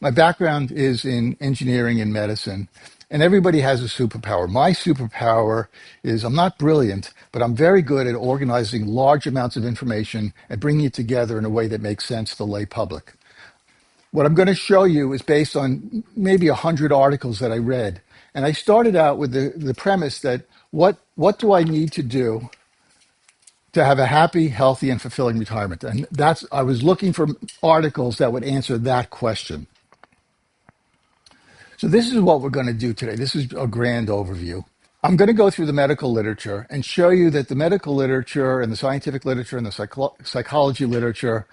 My background is in engineering and medicine, and everybody has a superpower. My superpower is I'm not brilliant, but I'm very good at organizing large amounts of information and bringing it together in a way that makes sense to the lay public. What I'm going to show you is based on maybe 100 articles that I read. And I started out with the premise that what do I need to do to have a happy, healthy, and fulfilling retirement? And I was looking for articles that would answer that question. So this is what we're going to do today. This is a grand overview. I'm going to go through the medical literature and show you that the medical literature and the scientific literature and the psychology literature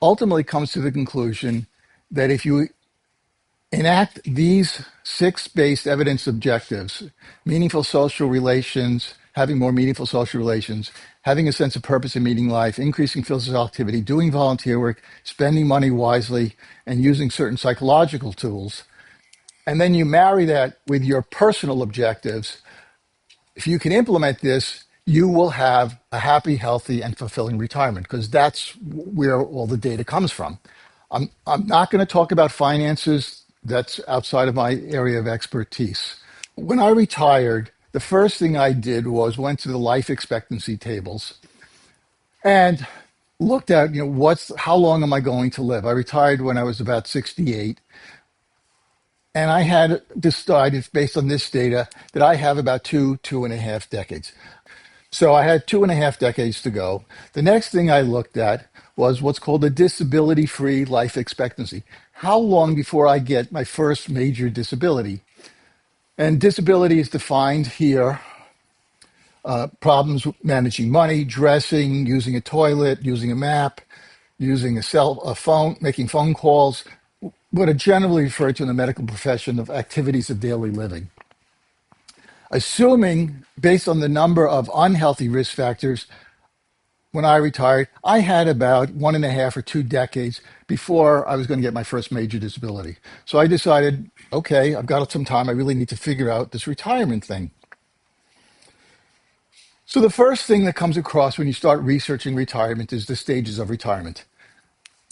ultimately comes to the conclusion that if you enact these six-based evidence objectives, meaningful social relations, having more meaningful social relations, having a sense of purpose and meaning life, increasing physical activity, doing volunteer work, spending money wisely, and using certain psychological tools, and then you marry that with your personal objectives, if you can implement this, you will have a happy, healthy, and fulfilling retirement, because that's where all the data comes from. I'm not going to talk about finances. That's outside of my area of expertise. When I retired, the first thing I did was went to the life expectancy tables and looked at, how long am I going to live? I retired when I was about 68. And I had decided, based on this data, that I have about two and a half decades. So I had 2.5 decades to go. The next thing I looked at was what's called a disability-free life expectancy. How long before I get my first major disability? And disability is defined here. Problems managing money, dressing, using a toilet, using a map, using a phone, making phone calls, what are generally referred to in the medical profession of activities of daily living. Assuming, based on the number of unhealthy risk factors, when I retired, I had about 1.5 or 2 decades before I was going to get my first major disability. So I decided, okay, I've got some time. I really need to figure out this retirement thing. So the first thing that comes across when you start researching retirement is the stages of retirement.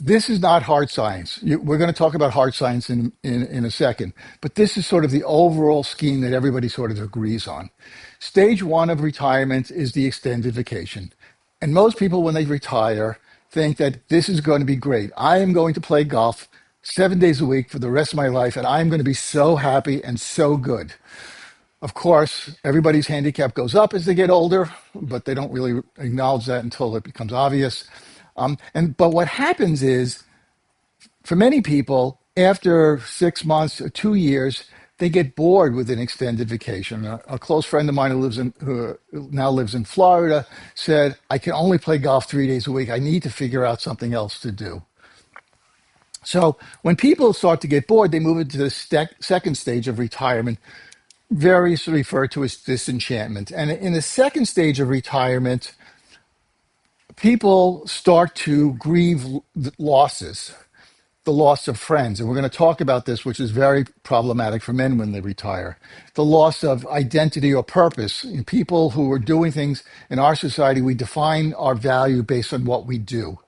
This is not hard science. We're going to talk about hard science in a second, but this is sort of the overall scheme that everybody sort of agrees on. Stage 1 of retirement is the extended vacation. And most people, when they retire, think that this is going to be great. I am going to play golf 7 days a week for the rest of my life, and I'm going to be so happy and so good. Of course, everybody's handicap goes up as they get older, but they don't really acknowledge that until it becomes obvious. But what happens is, for many people, after 6 months or 2 years, they get bored with an extended vacation. A close friend of mine who now lives in Florida said, I can only play golf 3 days a week. I need to figure out something else to do. So when people start to get bored, they move into the second stage of retirement, variously referred to as disenchantment. And in the second stage of retirement, people start to grieve losses, the loss of friends. And we're going to talk about this, which is very problematic for men when they retire. The loss of identity or purpose. In people who are doing things in our society, we define our value based on what we do.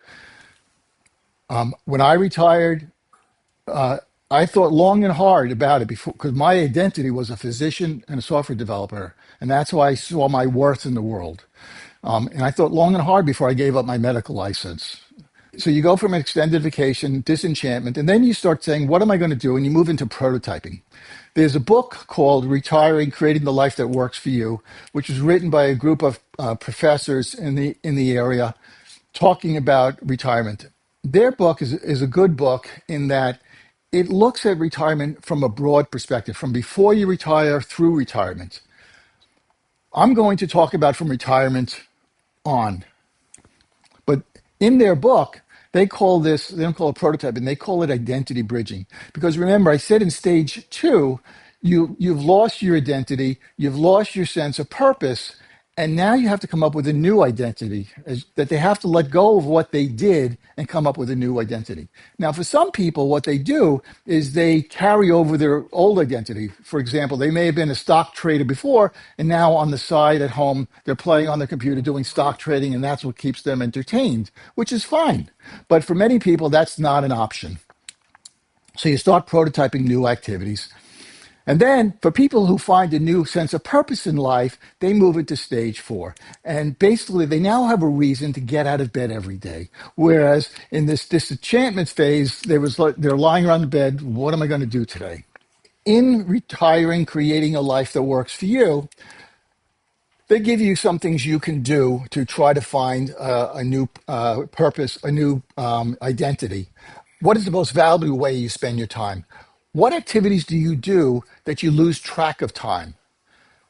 When I retired, I thought long and hard about it because my identity was a physician and a software developer. And that's how I saw my worth in the world. And I thought long and hard before I gave up my medical license. So you go from an extended vacation, disenchantment, and then you start saying, what am I going to do? And you move into prototyping. There's a book called Retiring, Creating the Life That Works for You, which was written by a group of professors in the area talking about retirement. Their book is a good book in that it looks at retirement from a broad perspective, from before you retire through retirement. I'm going to talk about from retirement on. But in their book, they don't call it prototyping, they call it identity bridging. Because remember, I said in stage 2, you've lost your identity, you've lost your sense of purpose, and now you have to come up with a new identity, that they have to let go of what they did and come up with a new identity. Now, for some people, what they do is they carry over their old identity. For example, they may have been a stock trader before, and now on the side at home, they're playing on the computer doing stock trading, and that's what keeps them entertained, which is fine. But for many people, that's not an option. So you start prototyping new activities. And then for people who find a new sense of purpose in life, they move into stage 4. And basically, they now have a reason to get out of bed every day. Whereas in this disenchantment phase, they're lying around the bed. What am I going to do today? In retiring, creating a life that works for you, they give you some things you can do to try to find a new purpose, a new identity. What is the most valuable way you spend your time? What activities do you do that you lose track of time?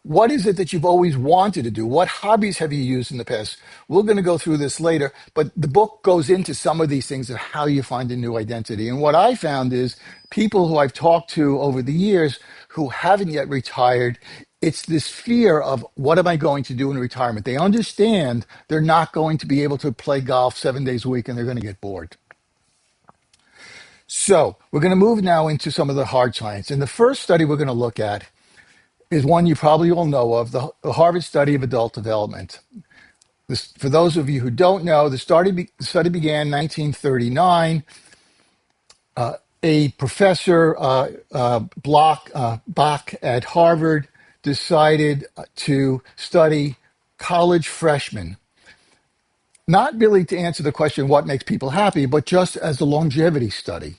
What is it that you've always wanted to do? What hobbies have you used in the past? We're going to go through this later, but the book goes into some of these things of how you find a new identity. And what I found is people who I've talked to over the years who haven't yet retired, it's this fear of what am I going to do in retirement? They understand they're not going to be able to play golf 7 days a week and they're going to get bored. So we're going to move now into some of the hard science. And the first study we're going to look at is one you probably all know of, the Harvard study of adult development. This, for those of you who don't know, the study began in 1939. A professor, Bach at Harvard, decided to study college freshmen, not really to answer the question, what makes people happy, but just as a longevity study.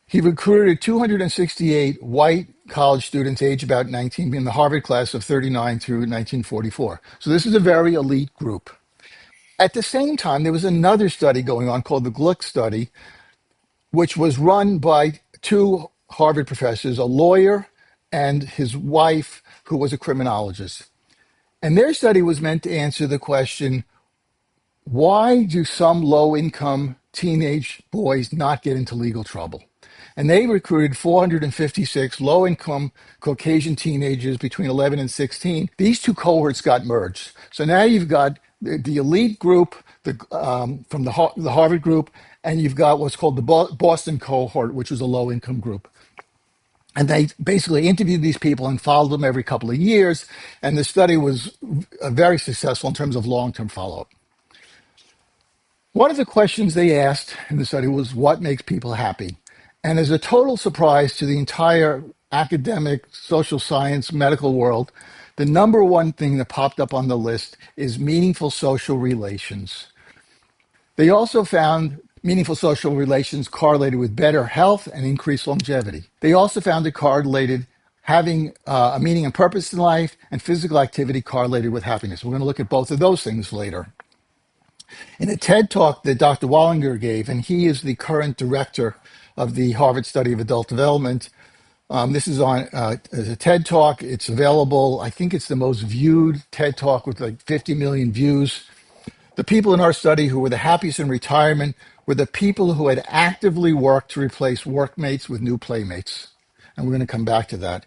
He recruited 268 white college students aged about 19 in the Harvard class of 39 through 1944. So this is a very elite group. At the same time, there was another study going on called the Glick study, which was run by two Harvard professors, a lawyer and his wife, who was a criminologist. And their study was meant to answer the question, why do some low-income teenage boys not get into legal trouble? And they recruited 456 low-income Caucasian teenagers between 11 and 16. These two cohorts got merged. So now you've got the elite group from the Harvard group, and you've got what's called the Boston cohort, which was a low-income group. And they basically interviewed these people and followed them every couple of years. And the study was very successful in terms of long-term follow-up. One of the questions they asked in the study was, what makes people happy? And as a total surprise to the entire academic, social science, medical world, the number one thing that popped up on the list is meaningful social relations. They also found meaningful social relations correlated with better health and increased longevity. They also found it correlated having a meaning and purpose in life, and physical activity correlated with happiness. We're going to look at both of those things later. In a TED talk that Dr. Wallinger gave, and he is the current director of the Harvard Study of Adult Development. This is on as a TED talk. It's available. I think it's the most viewed TED talk with like 50 million views. The people in our study who were the happiest in retirement were the people who had actively worked to replace workmates with new playmates. And we're going to come back to that.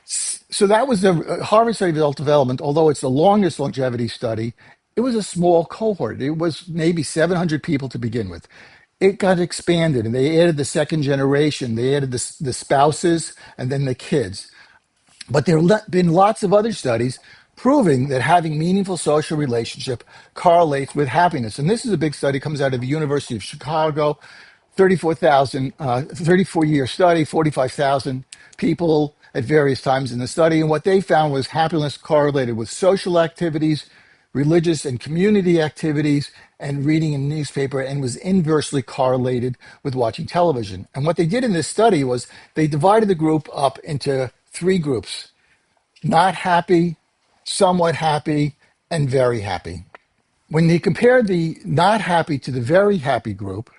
So that was the Harvard Study of Adult Development. Although it's the longest longevity study, it was a small cohort. It was maybe 700 people to begin with. It got expanded, and they added the second generation. They added the spouses and then the kids. But there have been lots of other studies proving that having meaningful social relationship correlates with happiness. And this is a big study, comes out of the University of Chicago, 34-year study, 45,000 people at various times in the study. And what they found was happiness correlated with social activities, religious and community activities, and reading a newspaper, and was inversely correlated with watching television. And what they did in this study was they divided the group up into three groups: not happy, somewhat happy, and very happy. When they compared the not happy to the very happy group,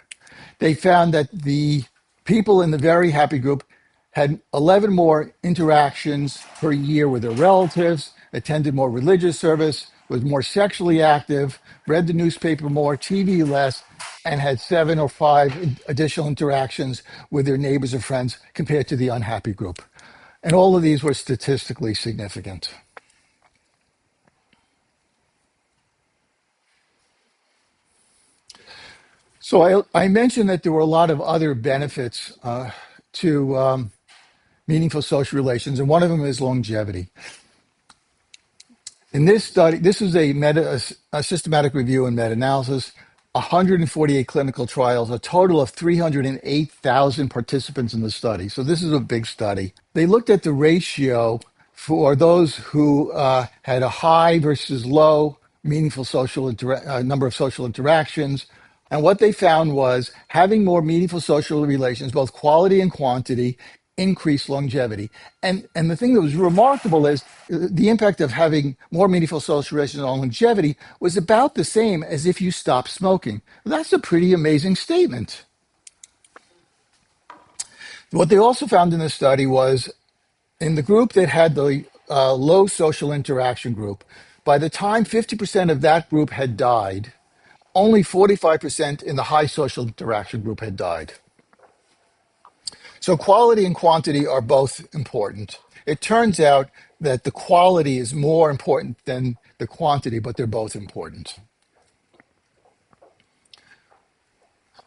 they found that the people in the very happy group had 11 more interactions per year with their relatives, attended more religious service, was more sexually active, read the newspaper more, TV less, and had 7 or 5 additional interactions with their neighbors or friends compared to the unhappy group. And all of these were statistically significant. So I mentioned that there were a lot of other benefits to meaningful social relations, and one of them is longevity. In this study, this is a systematic review and meta-analysis. 148 clinical trials, a total of 308,000 participants in the study. So this is a big study. They looked at the ratio for those who had a high versus low meaningful number of social interactions. And what they found was having more meaningful social relations, both quality and quantity, increased longevity. And the thing that was remarkable is the impact of having more meaningful social relations on longevity was about the same as if you stopped smoking. That's a pretty amazing statement. What they also found in the study was in the group that had the low social interaction group, by the time 50% of that group had died, only 45% in the high social interaction group had died. So quality and quantity are both important. It turns out that the quality is more important than the quantity, but they're both important.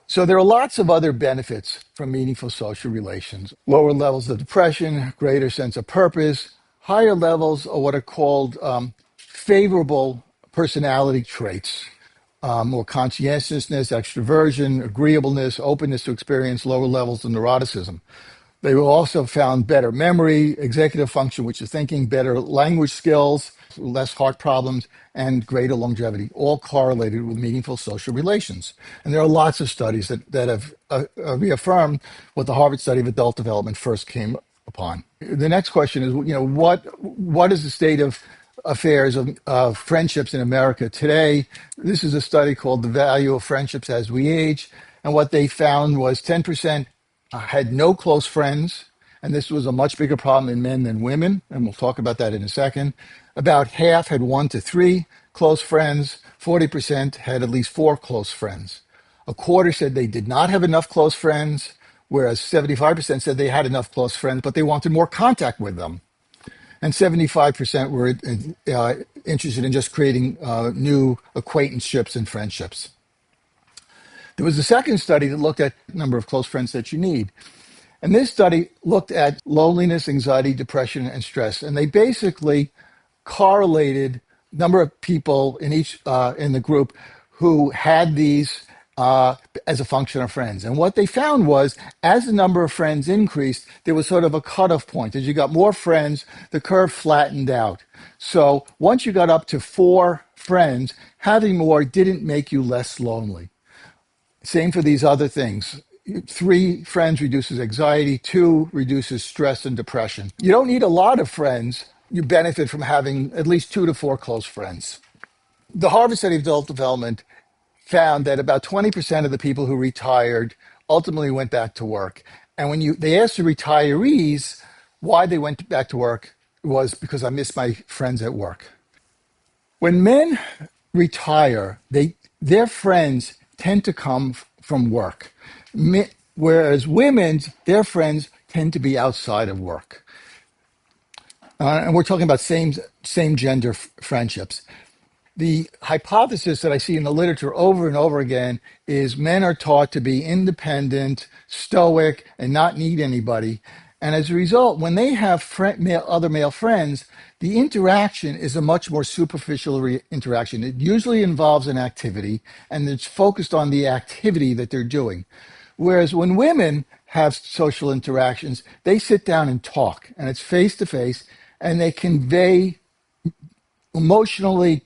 So there are lots of other benefits from meaningful social relations. Lower levels of depression, greater sense of purpose, higher levels of what are called favorable personality traits, more conscientiousness, extroversion, agreeableness, openness to experience, lower levels of neuroticism. They also found better memory, executive function, which is thinking, better language skills, less heart problems, and greater longevity, all correlated with meaningful social relations. And there are lots of studies that have reaffirmed what the Harvard study of adult development first came upon. The next question is, what is the state of affairs of friendships in America today? This is a study called The Value of Friendships as We Age. And what they found was 10% had no close friends, and this was a much bigger problem in men than women, and we'll talk about that in a second. About half had 1 to 3 close friends, 40% had at least 4 close friends. A quarter said they did not have enough close friends, whereas 75% said they had enough close friends, but they wanted more contact with them. And 75% were interested in just creating new acquaintanceships and friendships. There was a second study that looked at the number of close friends that you need. And this study looked at loneliness, anxiety, depression, and stress. And they basically correlated number of people in each in the group who had these as a function of friends. And what they found was as the number of friends increased, there was sort of a cutoff point. As you got more friends, the curve flattened out. So once you got up to 4 friends, having more didn't make you less lonely. Same for these other things. 3 friends reduces anxiety, 2 reduces stress and depression. You don't need a lot of friends. You benefit from having at least 2 to 4 close friends. The Harvard study of adult development found that about 20% of the people who retired ultimately went back to work. And when they asked the retirees why they went back to work, it was because I miss my friends at work. When men retire, their friends tend to come from work, whereas their friends tend to be outside of work. And we're talking about same gender friendships. The hypothesis that I see in the literature over and over again is men are taught to be independent, stoic, and not need anybody. And as a result, when they have other male friends, the interaction is a much more superficial interaction. It usually involves an activity, and it's focused on the activity that they're doing. Whereas when women have social interactions, they sit down and talk, and it's face to face, and they convey emotionally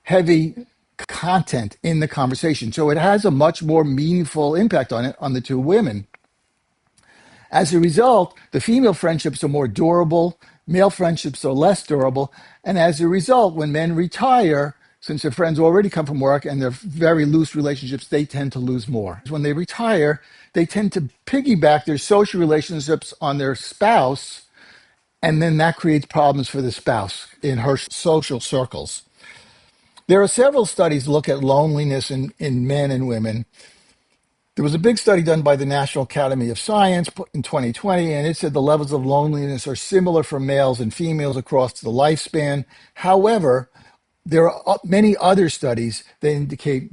heavy content in the conversation. So it has a much more meaningful impact on the 2 women. As a result, the female friendships are more durable, male friendships are less durable, and as a result, when men retire, since their friends already come from work and they're very loose relationships, they tend to lose more. When they retire, they tend to piggyback their social relationships on their spouse, and then that creates problems for the spouse in her social circles. There are several studies that look at loneliness in men and women. There was a big study done by the National Academy of Science in 2020, and it said the levels of loneliness are similar for males and females across the lifespan. However, there are many other studies that indicate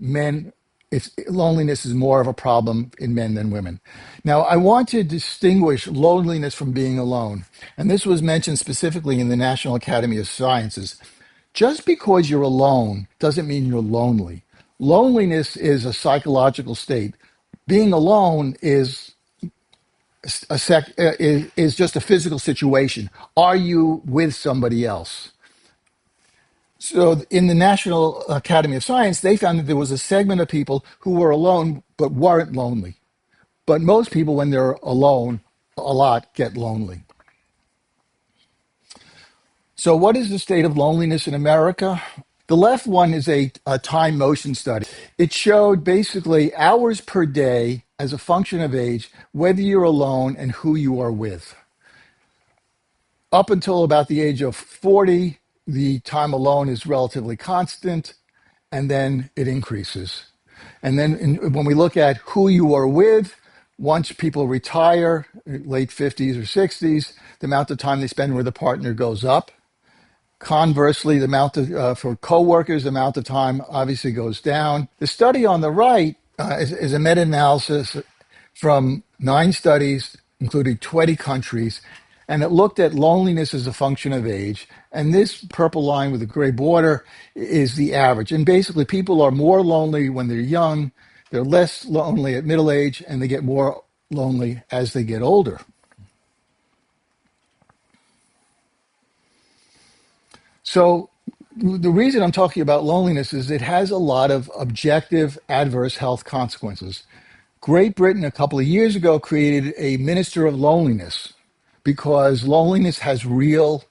loneliness is more of a problem in men than women. Now, I want to distinguish loneliness from being alone, and this was mentioned specifically in the National Academy of Sciences. Just because you're alone doesn't mean you're lonely. Loneliness is a psychological state. Being alone is just a physical situation. Are you with somebody else? So, in the National Academy of Science, they found that there was a segment of people who were alone but weren't lonely. But most people, when they're alone a lot, get lonely. So, what is the state of loneliness in America? The left one is a time motion study. It showed basically hours per day as a function of age, whether you're alone and who you are with. Up until about the age of 40, the time alone is relatively constant, and then it increases. And then when we look at who you are with, once people retire, late 50s or 60s, the amount of time they spend with a partner goes up. Conversely, the amount of, for coworkers, the amount of time obviously goes down. The study on the right is a meta-analysis from 9 studies, including 20 countries, and it looked at loneliness as a function of age. And this purple line with the gray border is the average. And basically, people are more lonely when they're young, they're less lonely at middle age, and they get more lonely as they get older. So the reason I'm talking about loneliness is it has a lot of objective adverse health consequences. Great Britain, a couple of years ago, created a minister of loneliness because loneliness has real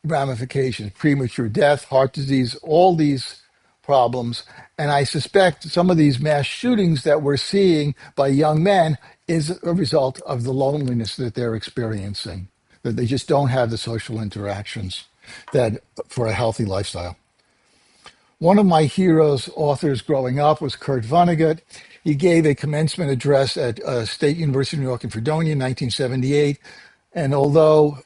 ramifications, premature death, heart disease, all these problems. And I suspect some of these mass shootings that we're seeing by young men is a result of the loneliness that they're experiencing, that they just don't have the social interactions that for a healthy lifestyle. One of my heroes, authors growing up, was Kurt Vonnegut. He gave a commencement address at State University of New York in Fredonia in 1978. And although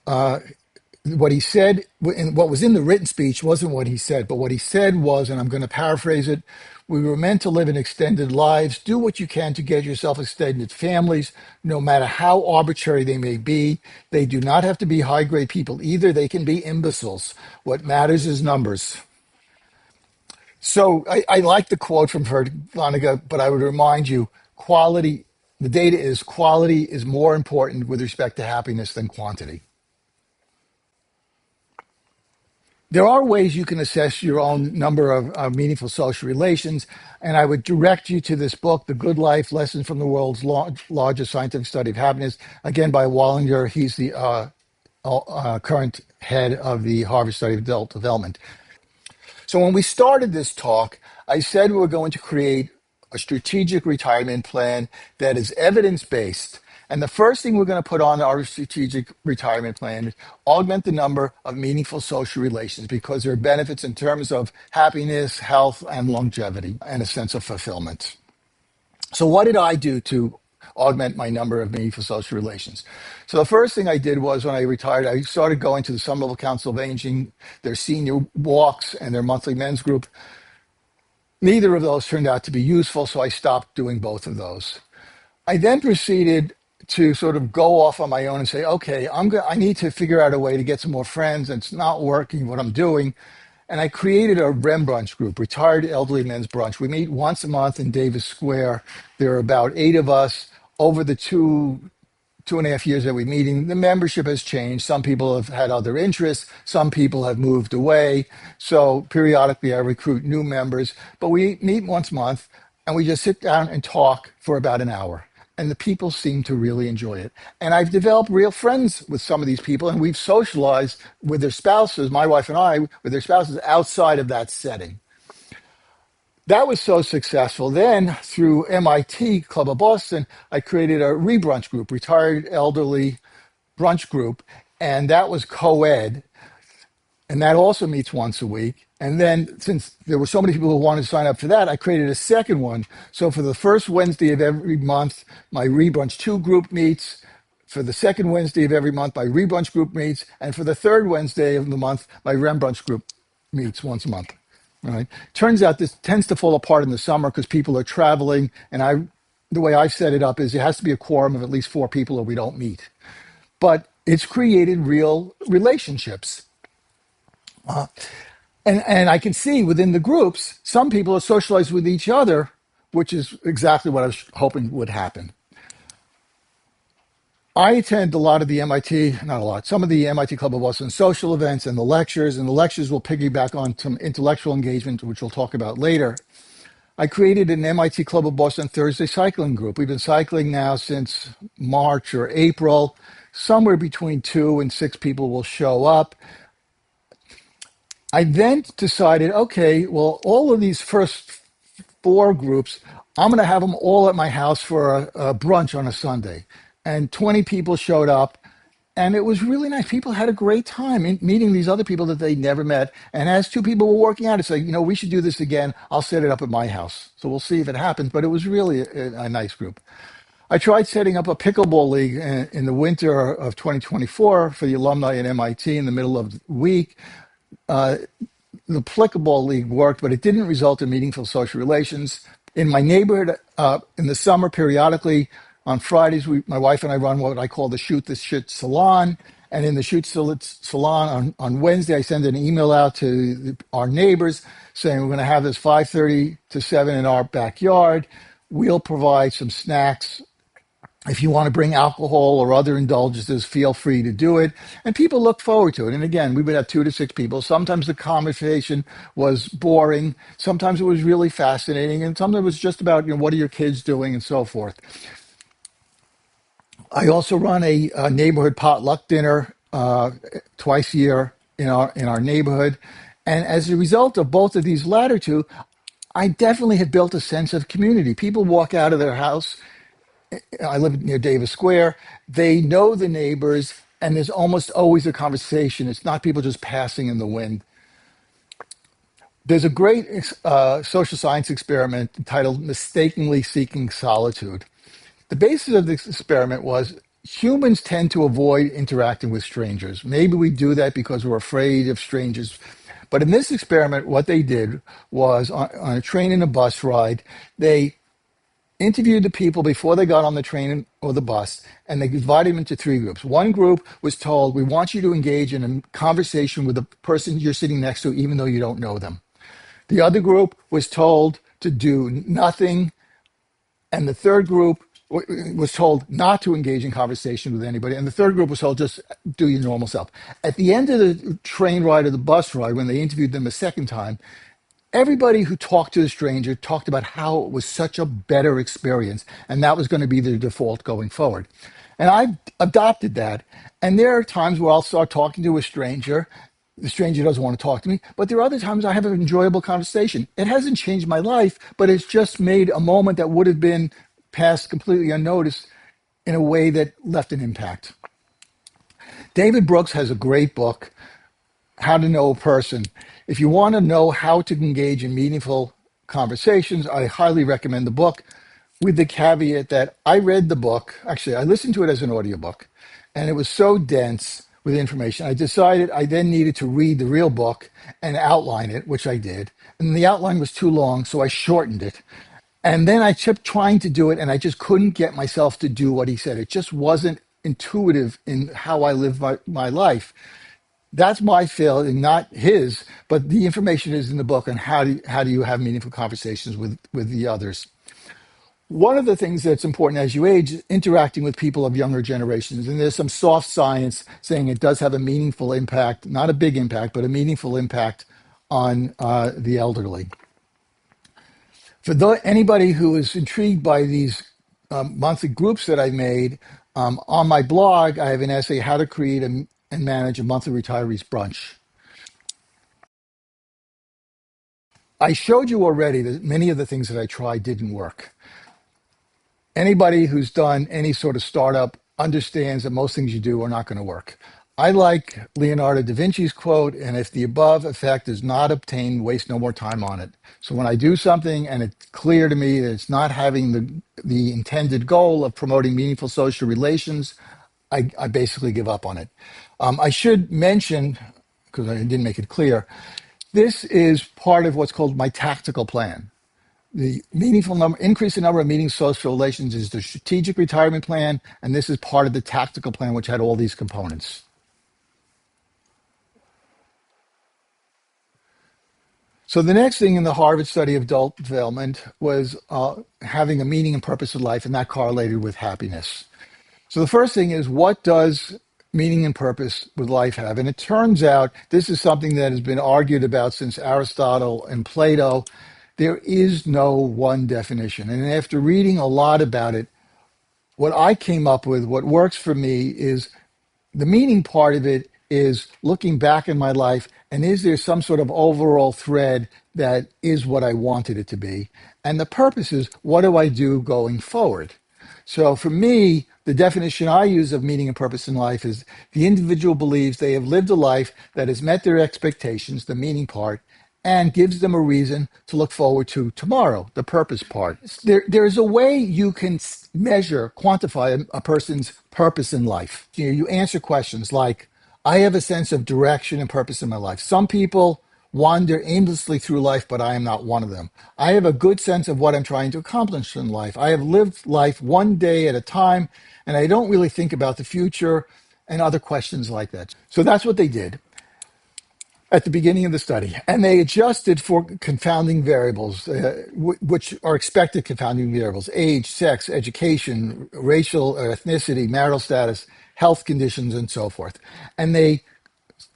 what he said, what was in the written speech wasn't what he said, but what he said was, and I'm going to paraphrase it, we were meant to live in extended lives. Do what you can to get yourself extended families, no matter how arbitrary they may be. They do not have to be high grade people either. They can be imbeciles. What matters is numbers. So I like the quote from Vonnegut, but I would remind you quality, the data is quality is more important with respect to happiness than quantity. There are ways you can assess your own number of meaningful social relations, and I would direct you to this book, The Good Life Lessons from the World's Largest Scientific Study of Happiness, again by Wallinger. He's the current head of the Harvard Study of Adult Development. So when we started this talk, I said we were going to create a strategic retirement plan that is evidence-based. And the first thing we're going to put on our strategic retirement plan is augment the number of meaningful social relations because there are benefits in terms of happiness, health, and longevity, and a sense of fulfillment. So what did I do to augment my number of meaningful social relations? So the first thing I did was when I retired, I started going to the Sun Level Council of Aging, their senior walks and their monthly men's group. Neither of those turned out to be useful, so I stopped doing both of those. I then proceeded to sort of go off on my own and say, okay, I need to figure out a way to get some more friends, and it's not working what I'm doing. And I created a REM brunch group, Retired Elderly Men's Brunch. We meet once a month in Davis Square. There are about 8 of us. Over the 2.5 years that we're meeting, the membership has changed. Some people have had other interests. Some people have moved away. So periodically I recruit new members. But we meet once a month and we just sit down and talk for about an hour. And the people seem to really enjoy it. And I've developed real friends with some of these people, and we've socialized with their spouses, my wife and I, with their spouses outside of that setting. That was so successful. Then, through MIT Club of Boston, I created a rebrunch group, Retired Elderly Brunch Group, and that was co-ed. And that also meets once a week. And then, since there were so many people who wanted to sign up for that, I created a second one. So for the first Wednesday of every month, my Rebrunch 2 group meets. For the second Wednesday of every month, my Rebrunch group meets. And for the third Wednesday of the month, my Rembrunch group meets once a month. All right. Turns out this tends to fall apart in the summer because people are traveling. And the way I've set it up is it has to be a quorum of at least 4 people or we don't meet. But it's created real relationships. And I can see within the groups, some people are socialized with each other, which is exactly what I was hoping would happen. I attend a lot of the MIT, not a lot, some of the MIT Club of Boston social events and the lectures will piggyback on some intellectual engagement, which we'll talk about later. I created an MIT Club of Boston Thursday cycling group. We've been cycling now since March or April. Somewhere between 2 and 6 people will show up. I then decided, okay, well, all of these first four groups, I'm going to have them all at my house for a brunch on a Sunday. And 20 people showed up. And it was really nice. People had a great time meeting these other people that they never met. And as two people were working out, it's like, we should do this again. I'll set it up at my house. So we'll see if it happens. But it was really a nice group. I tried setting up a pickleball league in the winter of 2024 for the alumni at MIT in the middle of the week. The pickleball league worked, but it didn't result in meaningful social relations. In my neighborhood, in the summer, periodically on Fridays, my wife and I run what I call the Shoot the Shit Salon. And in the Shoot Salon on Wednesday, I send an email out to our neighbors saying we're going to have this 5:30 to 7 in our backyard. We'll provide some snacks. If you want to bring alcohol or other indulgences, feel free to do it. And people look forward to it. And again, we would have 2 to 6 people. Sometimes the conversation was boring. Sometimes it was really fascinating. And sometimes it was just about, what are your kids doing and so forth. I also run a neighborhood potluck dinner twice a year in our neighborhood. And as a result of both of these latter two, I definitely have built a sense of community. People walk out of their house. I live near Davis Square. They know the neighbors, and there's almost always a conversation. It's not people just passing in the wind. There's a great social science experiment entitled Mistakenly Seeking Solitude. The basis of this experiment was humans tend to avoid interacting with strangers. Maybe we do that because we're afraid of strangers. But in this experiment, what they did was on a train and a bus ride, they interviewed the people before they got on the train or the bus, and they divided them into 3 groups. One group was told, we want you to engage in a conversation with the person you're sitting next to, even though you don't know them. The other group was told to do nothing, and the third group was told not to engage in conversation with anybody, and the third group was told just do your normal self. At the end of the train ride or the bus ride, when they interviewed them a second time, everybody who talked to the stranger talked about how it was such a better experience, and that was going to be their default going forward. And I've adopted that. And there are times where I'll start talking to a stranger. The stranger doesn't want to talk to me, but there are other times I have an enjoyable conversation. It hasn't changed my life, but it's just made a moment that would have been passed completely unnoticed in a way that left an impact. David Brooks has a great book, How to Know a Person. If you want to know how to engage in meaningful conversations, I highly recommend the book, with the caveat that I read the book. Actually, I listened to it as an audiobook, and it was so dense with information. I decided I then needed to read the real book and outline it, which I did. And the outline was too long, so I shortened it. And then I kept trying to do it, and I just couldn't get myself to do what he said. It just wasn't intuitive in how I live my life. That's my failing, not his, but the information is in the book on how do you have meaningful conversations with the others. One of the things that's important as you age is interacting with people of younger generations. And there's some soft science saying it does have a meaningful impact, not a big impact, but a meaningful impact on the elderly. For anybody who is intrigued by these monthly groups that I made, on my blog, I have an essay, How to Create and Manage a Monthly Retirees Brunch. I showed you already that many of the things that I tried didn't work. Anybody who's done any sort of startup understands that most things you do are not going to work. I like Leonardo da Vinci's quote, and if the above effect is not obtained, waste no more time on it. So when I do something and it's clear to me that it's not having the intended goal of promoting meaningful social relations, I basically give up on it. I should mention, because I didn't make it clear, this is part of what's called my tactical plan. The increase in number of meaningful social relations is the strategic retirement plan, and this is part of the tactical plan, which had all these components. So the next thing in the Harvard study of adult development was having a meaning and purpose in life, and that correlated with happiness. So the first thing is, what does meaning and purpose with life have? And it turns out this is something that has been argued about since Aristotle and Plato. There is no one definition. And after reading a lot about it, what I came up with, what works for me, is the meaning part of it is looking back in my life and is there some sort of overall thread that is what I wanted it to be? And the purpose is, what do I do going forward? So for me, the definition I use of meaning and purpose in life is the individual believes they have lived a life that has met their expectations, the meaning part, and gives them a reason to look forward to tomorrow, the purpose part. There's a way you can measure, quantify a person's purpose in life. You answer questions like, I have a sense of direction and purpose in my life. Some people wander aimlessly through life, but I am not one of them. I have a good sense of what I'm trying to accomplish in life. I have lived life one day at a time, and I don't really think about the future and other questions like that. So that's what they did at the beginning of the study. And they adjusted for confounding variables, which are expected confounding variables: age, sex, education, racial or ethnicity, marital status, health conditions, and so forth. And they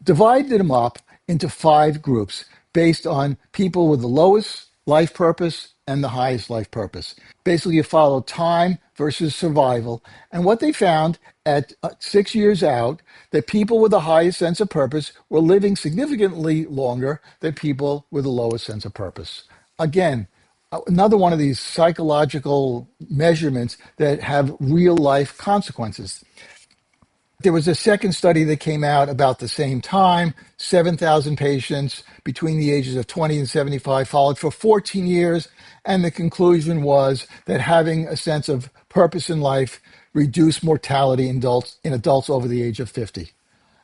divided them up into 5 groups based on people with the lowest life purpose and the highest life purpose. Basically, you follow time versus survival. And what they found at 6 years out, that people with the highest sense of purpose were living significantly longer than people with the lowest sense of purpose. Again, another one of these psychological measurements that have real life consequences. There was a second study that came out about the same time, 7,000 patients between the ages of 20 and 75, followed for 14 years. And the conclusion was that having a sense of purpose in life reduced mortality in adults over the age of 50.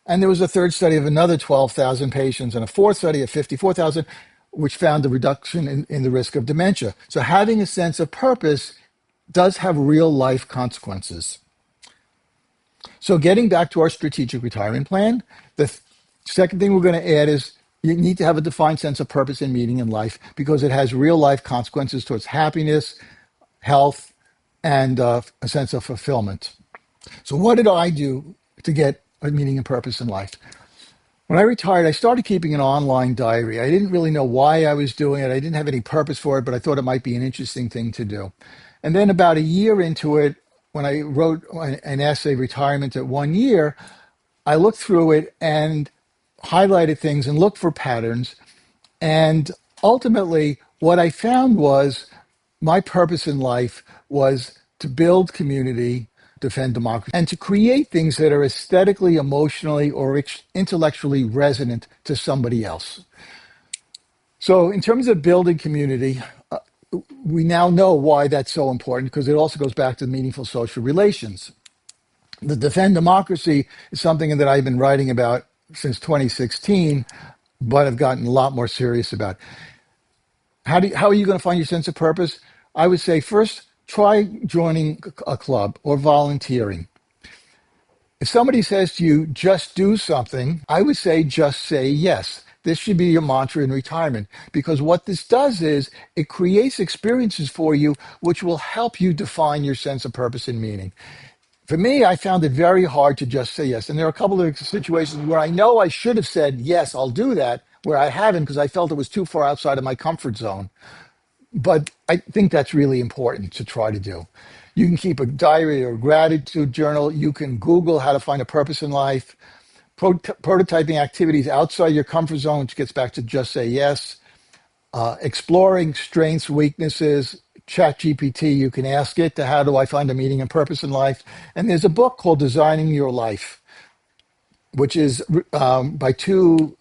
And there was a third study of another 12,000 patients and a fourth study of 54,000, which found a reduction in the risk of dementia. So having a sense of purpose does have real life consequences. So getting back to our strategic retirement plan, the second thing we're going to add is you need to have a defined sense of purpose and meaning in life because it has real life consequences towards happiness, health, and a sense of fulfillment. So what did I do to get a meaning and purpose in life? When I retired, I started keeping an online diary. I didn't really know why I was doing it. I didn't have any purpose for it, but I thought it might be an interesting thing to do. And then about a year into it, when I wrote an essay, Retirement at 1 Year, I looked through it and highlighted things and looked for patterns. And ultimately, what I found was my purpose in life was to build community, defend democracy, and to create things that are aesthetically, emotionally, or intellectually resonant to somebody else. So in terms of building community, we now know why that's so important because it also goes back to meaningful social relations. The defend democracy is something that I've been writing about since 2016, but I've gotten a lot more serious about. How are you going to find your sense of purpose? I would say first, try joining a club or volunteering. If somebody says to you, just do something, I would say, just say yes. This should be your mantra in retirement because what this does is it creates experiences for you which will help you define your sense of purpose and meaning. For me, I found it very hard to just say yes. And there are a couple of situations where I know I should have said, yes, I'll do that, where I haven't because I felt it was too far outside of my comfort zone. But I think that's really important to try to do. You can keep a diary or gratitude journal. You can Google how to find a purpose in life. Prototyping activities outside your comfort zone, which gets back to just say yes. Exploring strengths, weaknesses. ChatGPT, you can ask it to how do I find a meaning and purpose in life. And there's a book called Designing Your Life, which is by 2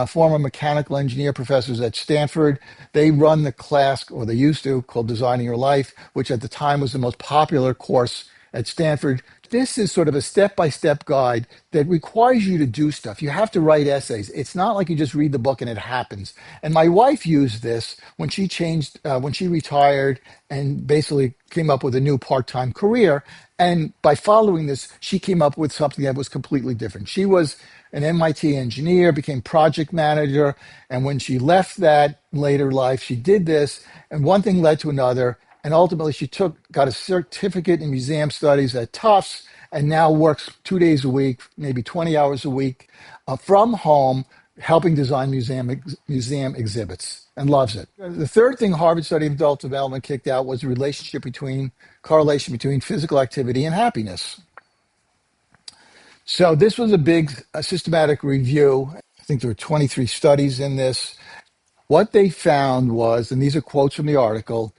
former mechanical engineer professors at Stanford. They run the class, or they used to, called Designing Your Life, which at the time was the most popular course at Stanford. This is sort of a step-by-step guide that requires you to do stuff. You have to write essays. It's not like you just read the book and it happens. And my wife used this when she retired and basically came up with a new part-time career. And by following this, she came up with something that was completely different. She was an MIT engineer, became project manager. And when she left that in later life, she did this, and one thing led to another. And ultimately, got a certificate in museum studies at Tufts, and now works 2 days a week, maybe 20 hours a week, from home, helping design museum exhibits, and loves it. The third thing Harvard Study of Adult Development kicked out was the correlation between physical activity and happiness. So this was a big systematic review. I think there were 23 studies in this. What they found was, and these are quotes from the article,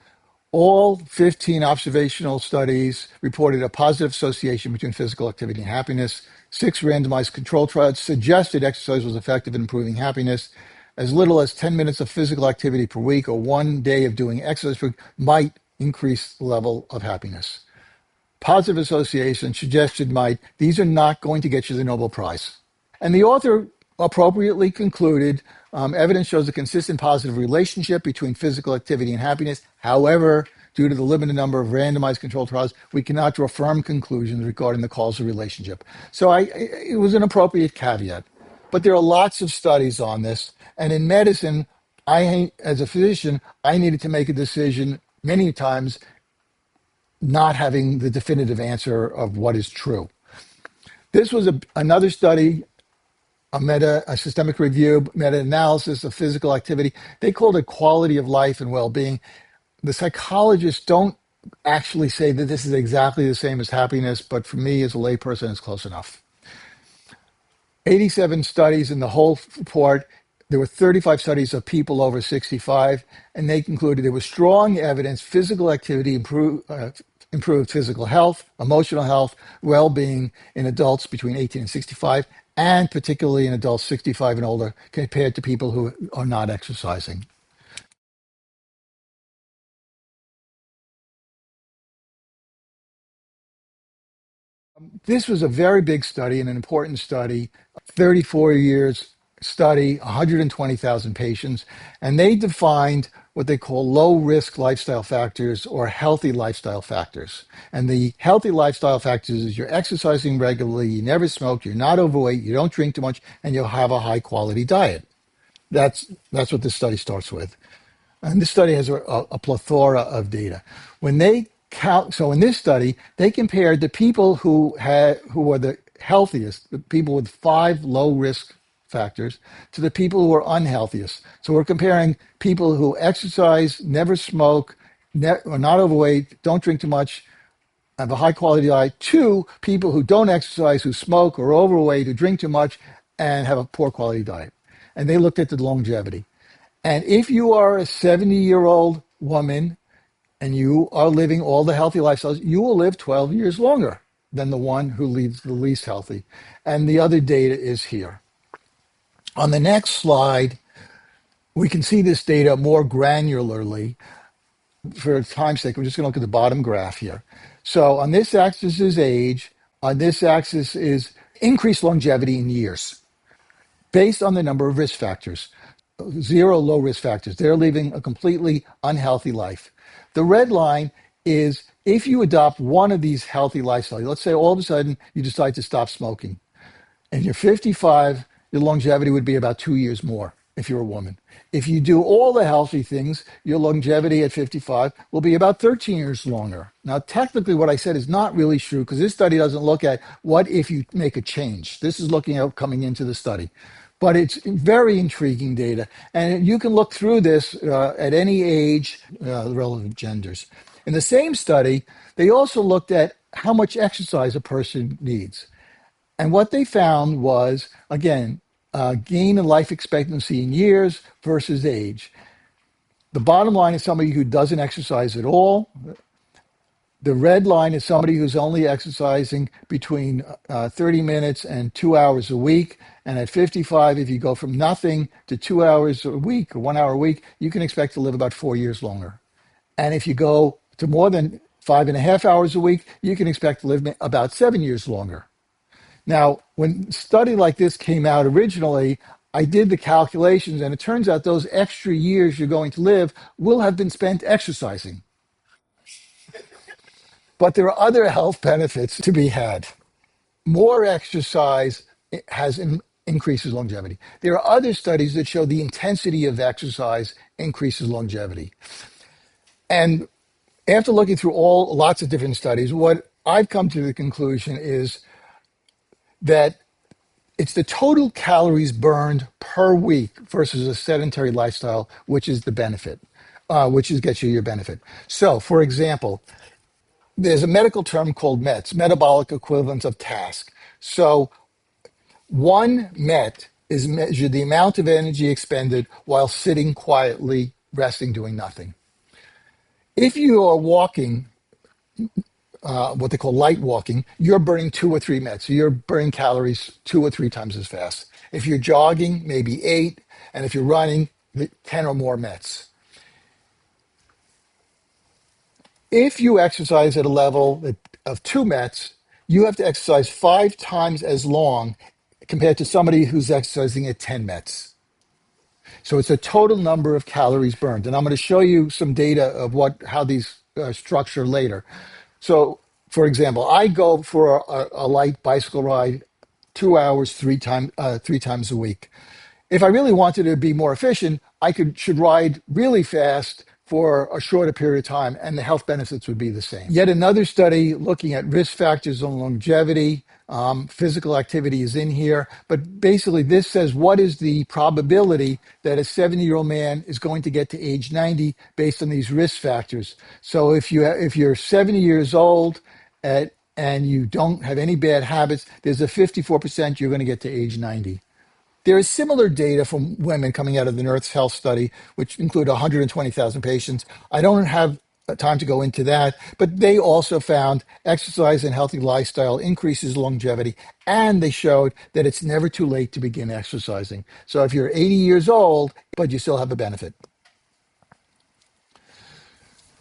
all 15 observational studies reported a positive association between physical activity and happiness. 6 randomized control trials suggested exercise was effective in improving happiness. As little as 10 minutes of physical activity per week or 1 day of doing exercise per week might increase the level of happiness. Positive association suggested these are not going to get you the Nobel Prize. And the author appropriately concluded, evidence shows a consistent positive relationship between physical activity and happiness. However, due to the limited number of randomized controlled trials, we cannot draw firm conclusions regarding the causal relationship. So it was an appropriate caveat. But there are lots of studies on this. And in medicine, as a physician, I needed to make a decision many times not having the definitive answer of what is true. This was another study, a systemic review, meta-analysis of physical activity. They called it quality of life and well-being. The psychologists don't actually say that this is exactly the same as happiness, but for me as a layperson, it's close enough. 87 studies in the whole report. There were 35 studies of people over 65, and they concluded there was strong evidence physical activity improved physical health, emotional health, well-being in adults between 18 and 65, and particularly in adults 65 and older compared to people who are not exercising. This was a very big study and an important study, 34 years study, 120,000 patients, and they defined what they call low risk lifestyle factors or healthy lifestyle factors. And the healthy lifestyle factors is you're exercising regularly, you never smoke, you're not overweight, you don't drink too much, and you'll have a high quality diet. That's what this study starts with. And this study has a plethora of data. So in this study, they compared the people who were the healthiest, the people with 5 low risk factors, to the people who are unhealthiest. So we're comparing people who exercise, never smoke, are not overweight, don't drink too much, have a high quality diet, to people who don't exercise, who smoke, or overweight, who drink too much, and have a poor quality diet. And they looked at the longevity. And if you are a 70-year-old woman and you are living all the healthy lifestyles, you will live 12 years longer than the one who leads the least healthy. And the other data is here. On the next slide, we can see this data more granularly. For time's sake, we're just going to look at the bottom graph here. So on this axis is age. On this axis is increased longevity in years based on the number of risk factors. 0 low risk factors. They're living a completely unhealthy life. The red line is if you adopt one of these healthy lifestyles, let's say all of a sudden you decide to stop smoking, and you're 55, your longevity would be about 2 years more if you're a woman. If you do all the healthy things, your longevity at 55 will be about 13 years longer. Now, technically, what I said is not really true because this study doesn't look at what if you make a change. This is looking at coming into the study. But it's very intriguing data. And you can look through this at any age, the relevant genders. In the same study, they also looked at how much exercise a person needs. And what they found was, again, gain in life expectancy in years versus age. The bottom line is somebody who doesn't exercise at all. The red line is somebody who's only exercising between 30 minutes and 2 hours a week. And at 55, if you go from nothing to 2 hours a week or 1 hour a week, you can expect to live about 4 years longer. And if you go to more than 5.5 hours a week, you can expect to live about 7 years longer. Now, when a study like this came out originally, I did the calculations, and it turns out those extra years you're going to live will have been spent exercising. But there are other health benefits to be had. More exercise increases longevity. There are other studies that show the intensity of exercise increases longevity. And after looking through lots of different studies, what I've come to the conclusion is that it's the total calories burned per week versus a sedentary lifestyle, which is the benefit, gets you your benefit. So, for example, there's a medical term called METs, metabolic equivalence of task. So, one MET is measured the amount of energy expended while sitting quietly, resting, doing nothing. If you are walking, what they call light walking, you're burning 2 or 3 METs. So you're burning calories 2 or 3 times as fast. If you're jogging, maybe 8. And if you're running, 10 or more METs. If you exercise at a level of 2 METs, you have to exercise 5 times as long compared to somebody who's exercising at 10 METs. So it's a total number of calories burned. And I'm going to show you some data of how these structure later. So, for example, I go for a light bicycle ride 2 hours, 3 times a week. If I really wanted to be more efficient, should ride really fast for a shorter period of time, and the health benefits would be the same. Yet another study looking at risk factors on longevity. Physical activity is in here, but basically this says what is the probability that a 70-year-old man is going to get to age 90 based on these risk factors. So if you're 70 years old and you don't have any bad habits, there's a 54% you're going to get to age 90. There is similar data from women coming out of the Nurse Health Study, which include 120,000 patients. I don't have time to go into that, but they also found exercise and healthy lifestyle increases longevity, and they showed that it's never too late to begin exercising. So if you're 80 years old, but you still have a benefit.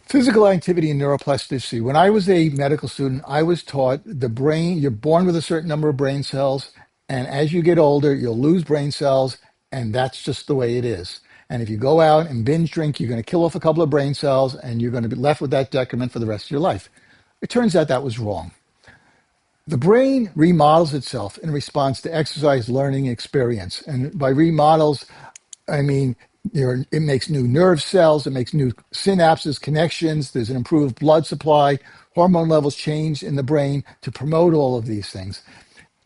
Physical activity and neuroplasticity. When I was a medical student, I was taught the brain, you're born with a certain number of brain cells, and as you get older, you'll lose brain cells, and that's just the way it is. And if you go out and binge drink, you're going to kill off a couple of brain cells, and you're going to be left with that decrement for the rest of your life. It turns out that was wrong. The brain remodels itself in response to exercise, learning, experience. And by remodels, I mean, it makes new nerve cells, it makes new synapses, connections, there's an improved blood supply, hormone levels change in the brain to promote all of these things.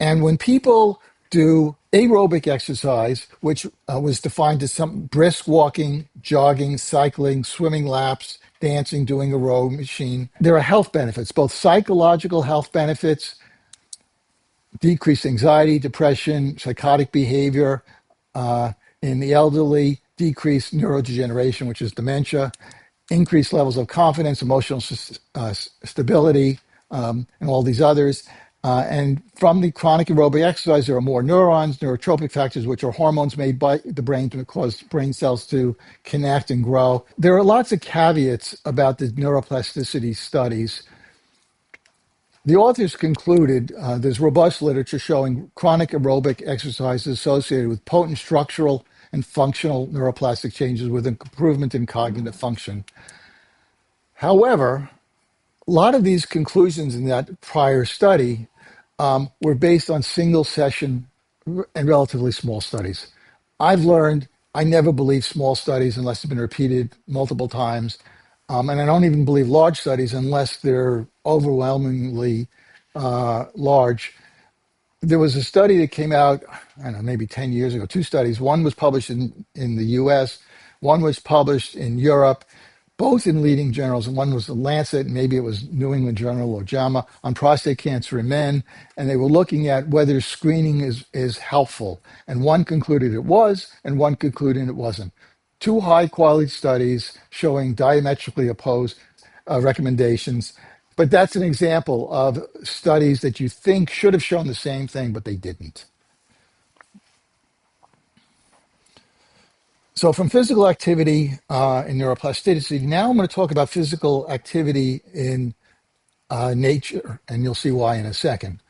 And when people do aerobic exercise, which was defined as some brisk walking, jogging, cycling, swimming laps, dancing, doing a row machine, there are health benefits, both psychological health benefits, decreased anxiety, depression, psychotic behavior in the elderly, decreased neurodegeneration, which is dementia, increased levels of confidence, emotional stability, and all these others. And from the chronic aerobic exercise, there are more neurons, neurotropic factors, which are hormones made by the brain to cause brain cells to connect and grow. There are lots of caveats about the neuroplasticity studies. The authors concluded there's robust literature showing chronic aerobic exercise is associated with potent structural and functional neuroplastic changes with improvement in cognitive function. However, a lot of these conclusions in that prior study were based on single session and relatively small studies. I've learned I never believe small studies unless they've been repeated multiple times. And I don't even believe large studies unless they're overwhelmingly large. There was a study that came out, I don't know, maybe 10 years ago, 2 studies. One was published in the US, one was published in Europe, both in leading journals. And one was the Lancet, maybe it was New England Journal or JAMA, on prostate cancer in men. And they were looking at whether screening is helpful. And one concluded it was, and one concluded it wasn't. 2 high-quality studies showing diametrically opposed recommendations. But that's an example of studies that you think should have shown the same thing, but they didn't. So from physical activity in neuroplasticity, now I'm going to talk about physical activity in Nature, and you'll see why in a second.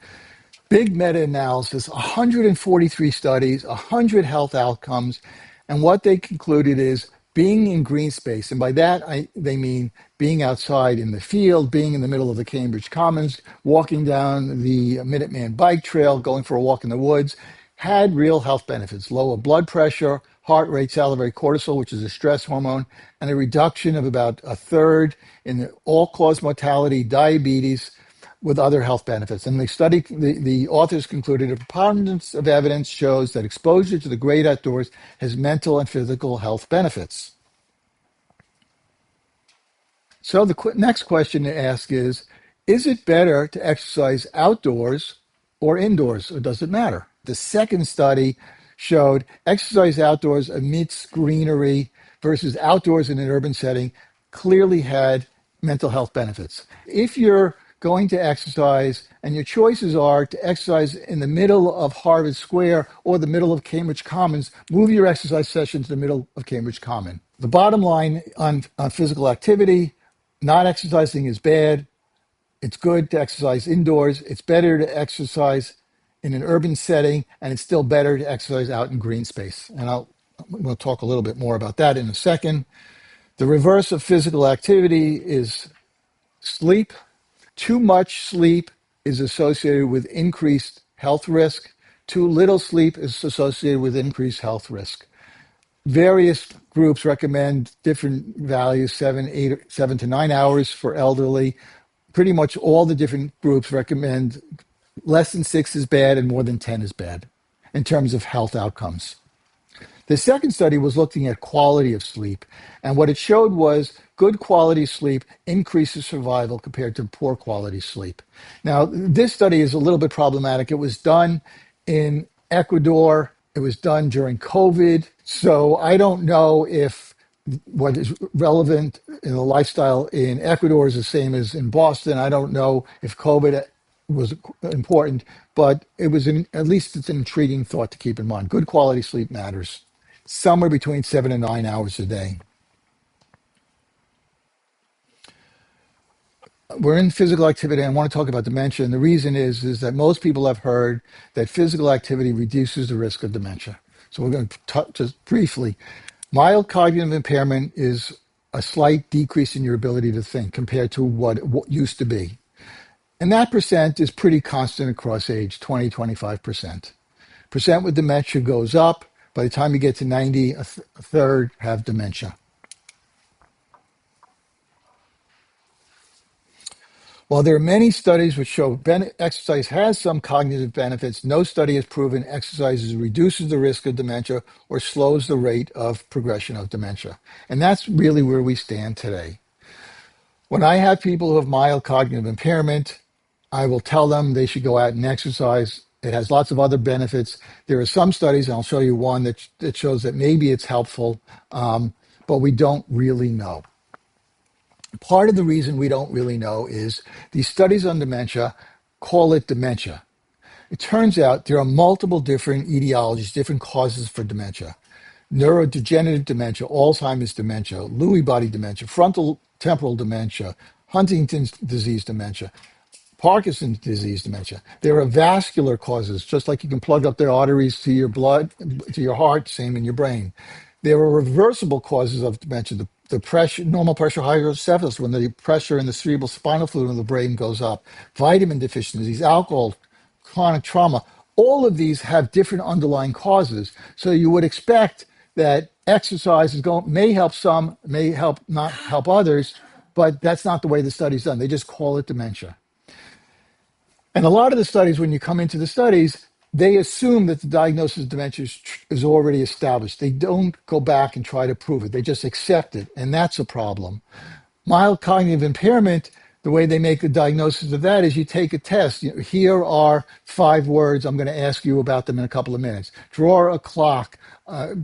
Big meta-analysis, 143 studies, 100 health outcomes, and what they concluded is being in green space, and by that they mean being outside in the field, being in the middle of the Cambridge Commons, walking down the Minuteman bike trail, going for a walk in the woods, had real health benefits: lower blood pressure, heart rate, salivary cortisol, which is a stress hormone, and a reduction of about a third in the all-cause mortality, diabetes, with other health benefits. And the authors concluded a preponderance of evidence shows that exposure to the great outdoors has mental and physical health benefits. So the next question to ask is it better to exercise outdoors or indoors, or does it matter? The second study showed exercise outdoors amidst greenery versus outdoors in an urban setting clearly had mental health benefits. If you're going to exercise and your choices are to exercise in the middle of Harvard Square or the middle of Cambridge Commons, move your exercise session to the middle of Cambridge Common. The bottom line on physical activity: not exercising is bad. It's good to exercise indoors. It's better to exercise in an urban setting, and it's still better to exercise out in green space. And we'll talk a little bit more about that in a second. The reverse of physical activity is sleep. Too much sleep is associated with increased health risk. Too little sleep is associated with increased health risk. Various groups recommend different values: 7 to 9 hours for elderly. Pretty much all the different groups recommend less than 6 is bad and more than 10 is bad in terms of health outcomes. The second study was looking at quality of sleep, and what it showed was good quality sleep increases survival compared to poor quality sleep. Now, this study is a little bit problematic. It was done in Ecuador. It was done during COVID. So I don't know if what is relevant in the lifestyle in Ecuador is the same as in Boston. I don't know if COVID was important, but at least it's an intriguing thought to keep in mind. Good quality sleep matters. Somewhere between 7 and 9 hours a day. We're in physical activity, and I want to talk about dementia. And the reason is that most people have heard that physical activity reduces the risk of dementia. So we're going to talk just briefly. Mild cognitive impairment is a slight decrease in your ability to think compared to what used to be. And that percent is pretty constant across age, 20, 25%. Percent with dementia goes up. By the time you get to 90, a third have dementia. While there are many studies which show exercise has some cognitive benefits, no study has proven exercise reduces the risk of dementia or slows the rate of progression of dementia. And that's really where we stand today. When I have people who have mild cognitive impairment, I will tell them they should go out and exercise. It has lots of other benefits. There are some studies, and I'll show you one that shows that maybe it's helpful, but we don't really know. Part of the reason we don't really know is these studies on dementia call it dementia. It turns out there are multiple different etiologies, different causes for dementia: neurodegenerative dementia, Alzheimer's dementia, Lewy body dementia, frontal temporal dementia, Huntington's disease dementia, Parkinson's disease dementia. There are vascular causes, just like you can plug up the arteries to your blood, to your heart, same in your brain. There are reversible causes of dementia: the pressure, normal pressure hydrocephalus, when the pressure in the cerebral spinal fluid of the brain goes up, vitamin deficiencies, alcohol, chronic trauma. All of these have different underlying causes. So you would expect that exercise may help some, may help not help others, but that's not the way the study's done. They just call it dementia. And a lot of the studies, when you come into the studies, they assume that the diagnosis of dementia is already established. They don't go back and try to prove it. They just accept it, and that's a problem. Mild cognitive impairment, the way they make the diagnosis of that is you take a test. Here are 5 words. I'm going to ask you about them in a couple of minutes. Draw a clock,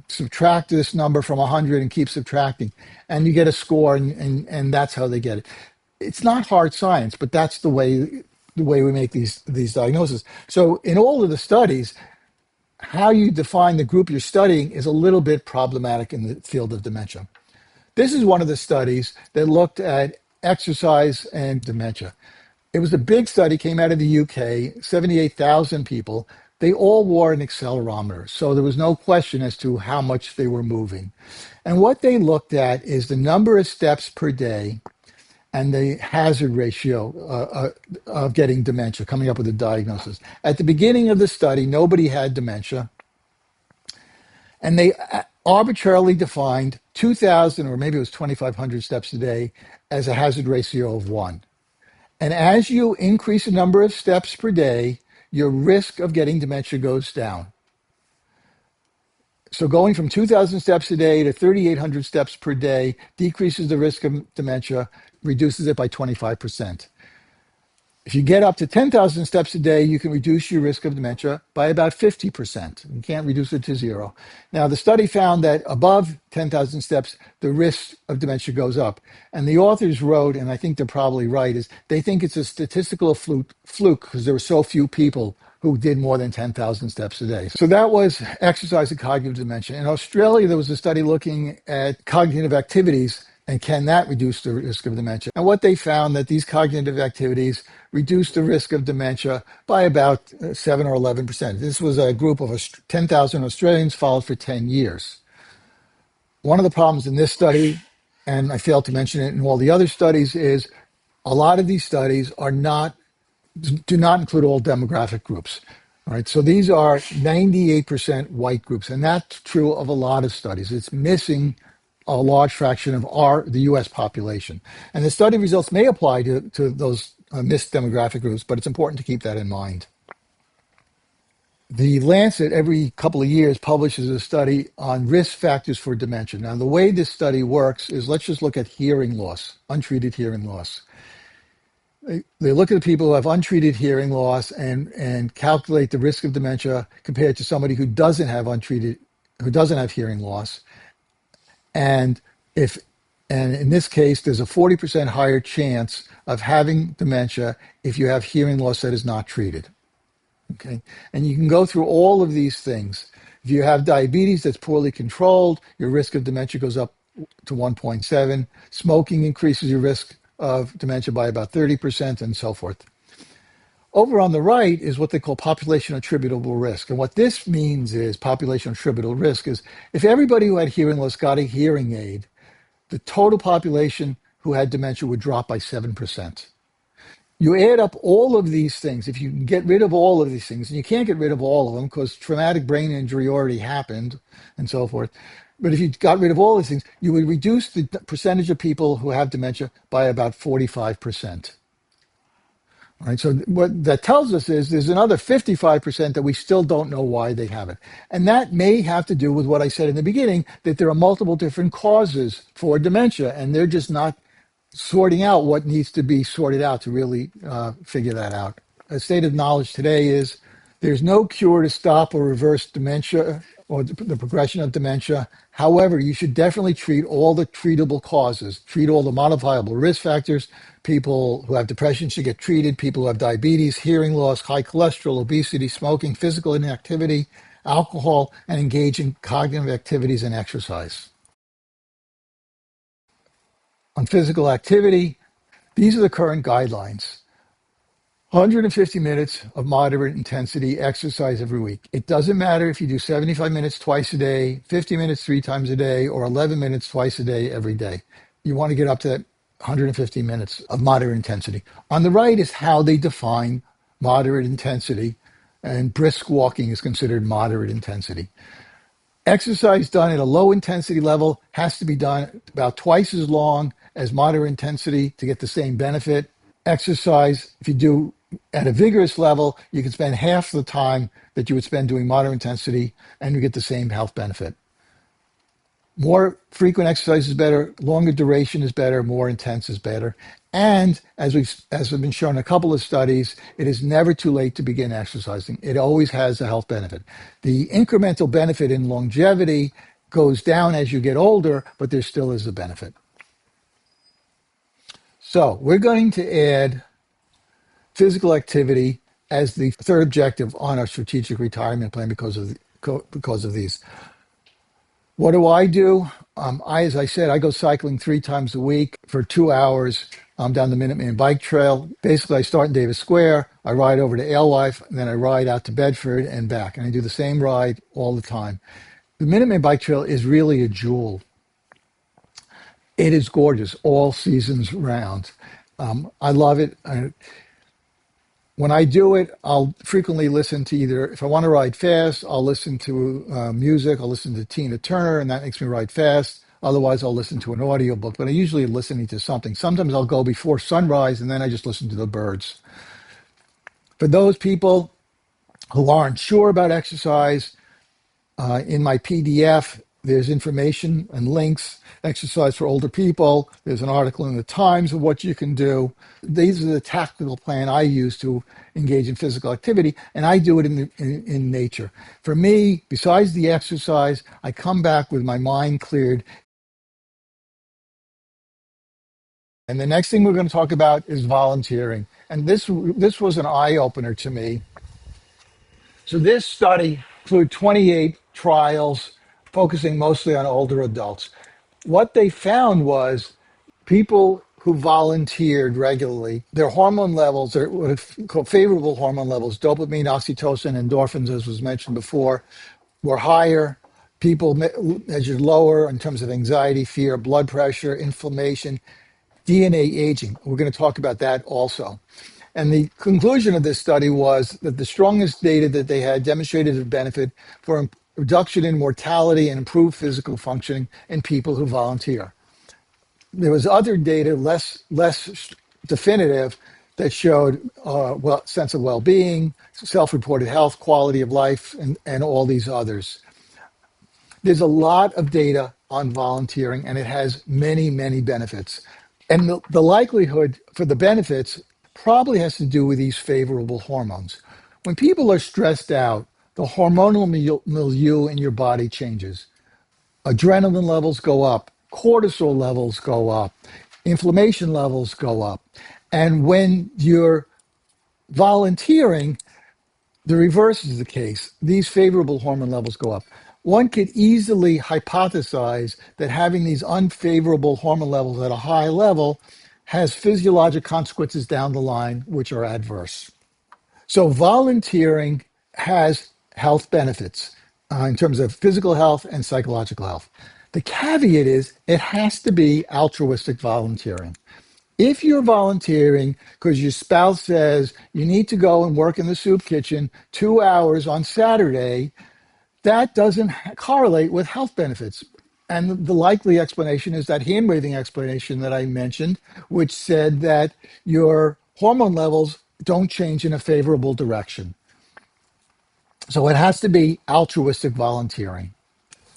subtract this number from 100 and keep subtracting, and you get a score, and that's how they get it. It's not hard science, but that's the way we make these diagnoses. So in all of the studies, how you define the group you're studying is a little bit problematic in the field of dementia. This is one of the studies that looked at exercise and dementia. It was a big study, came out of the UK, 78,000 people. They all wore an accelerometer, so there was no question as to how much they were moving. And what they looked at is the number of steps per day and the hazard ratio of getting dementia, coming up with a diagnosis. At the beginning of the study, nobody had dementia, and they arbitrarily defined 2,000 or maybe it was 2,500 steps a day as a hazard ratio of 1. And as you increase the number of steps per day, your risk of getting dementia goes down. So going from 2,000 steps a day to 3,800 steps per day decreases the risk of dementia, reduces it by 25%. If you get up to 10,000 steps a day, you can reduce your risk of dementia by about 50%. You can't reduce it to zero. Now, the study found that above 10,000 steps, the risk of dementia goes up. And the authors wrote, and I think they're probably right, is they think it's a statistical fluke because there were so few people who did more than 10,000 steps a day. So that was exercise and cognitive dementia. In Australia, there was a study looking at cognitive activities and can that reduce the risk of dementia? And what they found that these cognitive activities reduce the risk of dementia by about 7 or 11%. This was a group of 10,000 Australians followed for 10 years. One of the problems in this study, and I failed to mention it in all the other studies, is a lot of these studies do not include all demographic groups. All right, so these are 98% white groups, and that's true of a lot of studies. It's missing a large fraction of the U.S. population. And the study results may apply to those missed demographic groups, but it's important to keep that in mind. The Lancet every couple of years publishes a study on risk factors for dementia. Now, the way this study works is let's just look at hearing loss, untreated hearing loss. They look at the people who have untreated hearing loss and calculate the risk of dementia compared to somebody who doesn't have hearing loss. And in this case, there's a 40% higher chance of having dementia if you have hearing loss that is not treated. Okay, and you can go through all of these things. If you have diabetes that's poorly controlled, your risk of dementia goes up to 1.7. Smoking increases your risk of dementia by about 30%, and so forth. Over on the right is what they call population attributable risk. And what this means is population attributable risk is if everybody who had hearing loss got a hearing aid, the total population who had dementia would drop by 7%. You add up all of these things, if you can get rid of all of these things, and you can't get rid of all of them because traumatic brain injury already happened and so forth. But if you got rid of all these things, you would reduce the percentage of people who have dementia by about 45%. All right, so what that tells us is there's another 55% that we still don't know why they have it. And that may have to do with what I said in the beginning, that there are multiple different causes for dementia, and they're just not sorting out what needs to be sorted out to really figure that out. A state of knowledge today is there's no cure to stop or reverse dementia or the progression of dementia. However, you should definitely treat all the treatable causes, treat all the modifiable risk factors. People who have depression should get treated. People who have diabetes, hearing loss, high cholesterol, obesity, smoking, physical inactivity, alcohol, and engage in cognitive activities and exercise. On physical activity, these are the current guidelines. 150 minutes of moderate intensity exercise every week. It doesn't matter if you do 75 minutes twice a day, 50 minutes 3 times a day, or 11 minutes twice a day every day. You want to get up to that 150 minutes of moderate intensity. On the right is how they define moderate intensity, and brisk walking is considered moderate intensity. Exercise done at a low intensity level has to be done about twice as long as moderate intensity to get the same benefit. Exercise, if you do at a vigorous level, you can spend half the time that you would spend doing moderate intensity and you get the same health benefit. More frequent exercise is better, longer duration is better, more intense is better. And as has been shown in a couple of studies, it is never too late to begin exercising. It always has a health benefit. The incremental benefit in longevity goes down as you get older, but there still is a benefit. So we're going to add physical activity as the third objective on our strategic retirement plan because of these. What do I do? As I said, I go cycling 3 times a week for 2 hours down the Minuteman Bike Trail. Basically, I start in Davis Square, I ride over to Alewife, and then I ride out to Bedford and back. And I do the same ride all the time. The Minuteman Bike Trail is really a jewel. It is gorgeous all seasons round. I love it. When I do it, I'll frequently listen to either, if I want to ride fast, I'll listen to music, I'll listen to Tina Turner, and that makes me ride fast. Otherwise, I'll listen to an audiobook, but I usually listening to something. Sometimes I'll go before sunrise and then I just listen to the birds. For those people who aren't sure about exercise, in my PDF, there's information and links, exercise for older people. There's an article in the Times of what you can do. These are the tactical plan I use to engage in physical activity, and I do it in nature. For me, besides the exercise, I come back with my mind cleared. And the next thing we're going to talk about is volunteering. And this was an eye opener to me. So this study included 28 trials focusing mostly on older adults. What they found was people who volunteered regularly, their hormone levels, their what are called favorable hormone levels, dopamine, oxytocin, endorphins, as was mentioned before, were higher. People measured lower in terms of anxiety, fear, blood pressure, inflammation, DNA aging. We're going to talk about that also. And the conclusion of this study was that the strongest data that they had demonstrated a benefit for reduction in mortality and improved physical functioning in people who volunteer. There was other data, less definitive, that showed sense of well-being, self-reported health, quality of life, and all these others. There's a lot of data on volunteering, and it has many, many benefits. And the likelihood for the benefits probably has to do with these favorable hormones. When people are stressed out, the hormonal milieu in your body changes. Adrenaline levels go up, cortisol levels go up, inflammation levels go up. And when you're volunteering, the reverse is the case. These favorable hormone levels go up. One could easily hypothesize that having these unfavorable hormone levels at a high level has physiologic consequences down the line, which are adverse. So volunteering has health benefits in terms of physical health and psychological health. The caveat is it has to be altruistic volunteering. If you're volunteering because your spouse says you need to go and work in the soup kitchen 2 hours on Saturday, that doesn't correlate with health benefits. And the likely explanation is that hand waving explanation that I mentioned, which said that your hormone levels don't change in a favorable direction. So it has to be altruistic volunteering.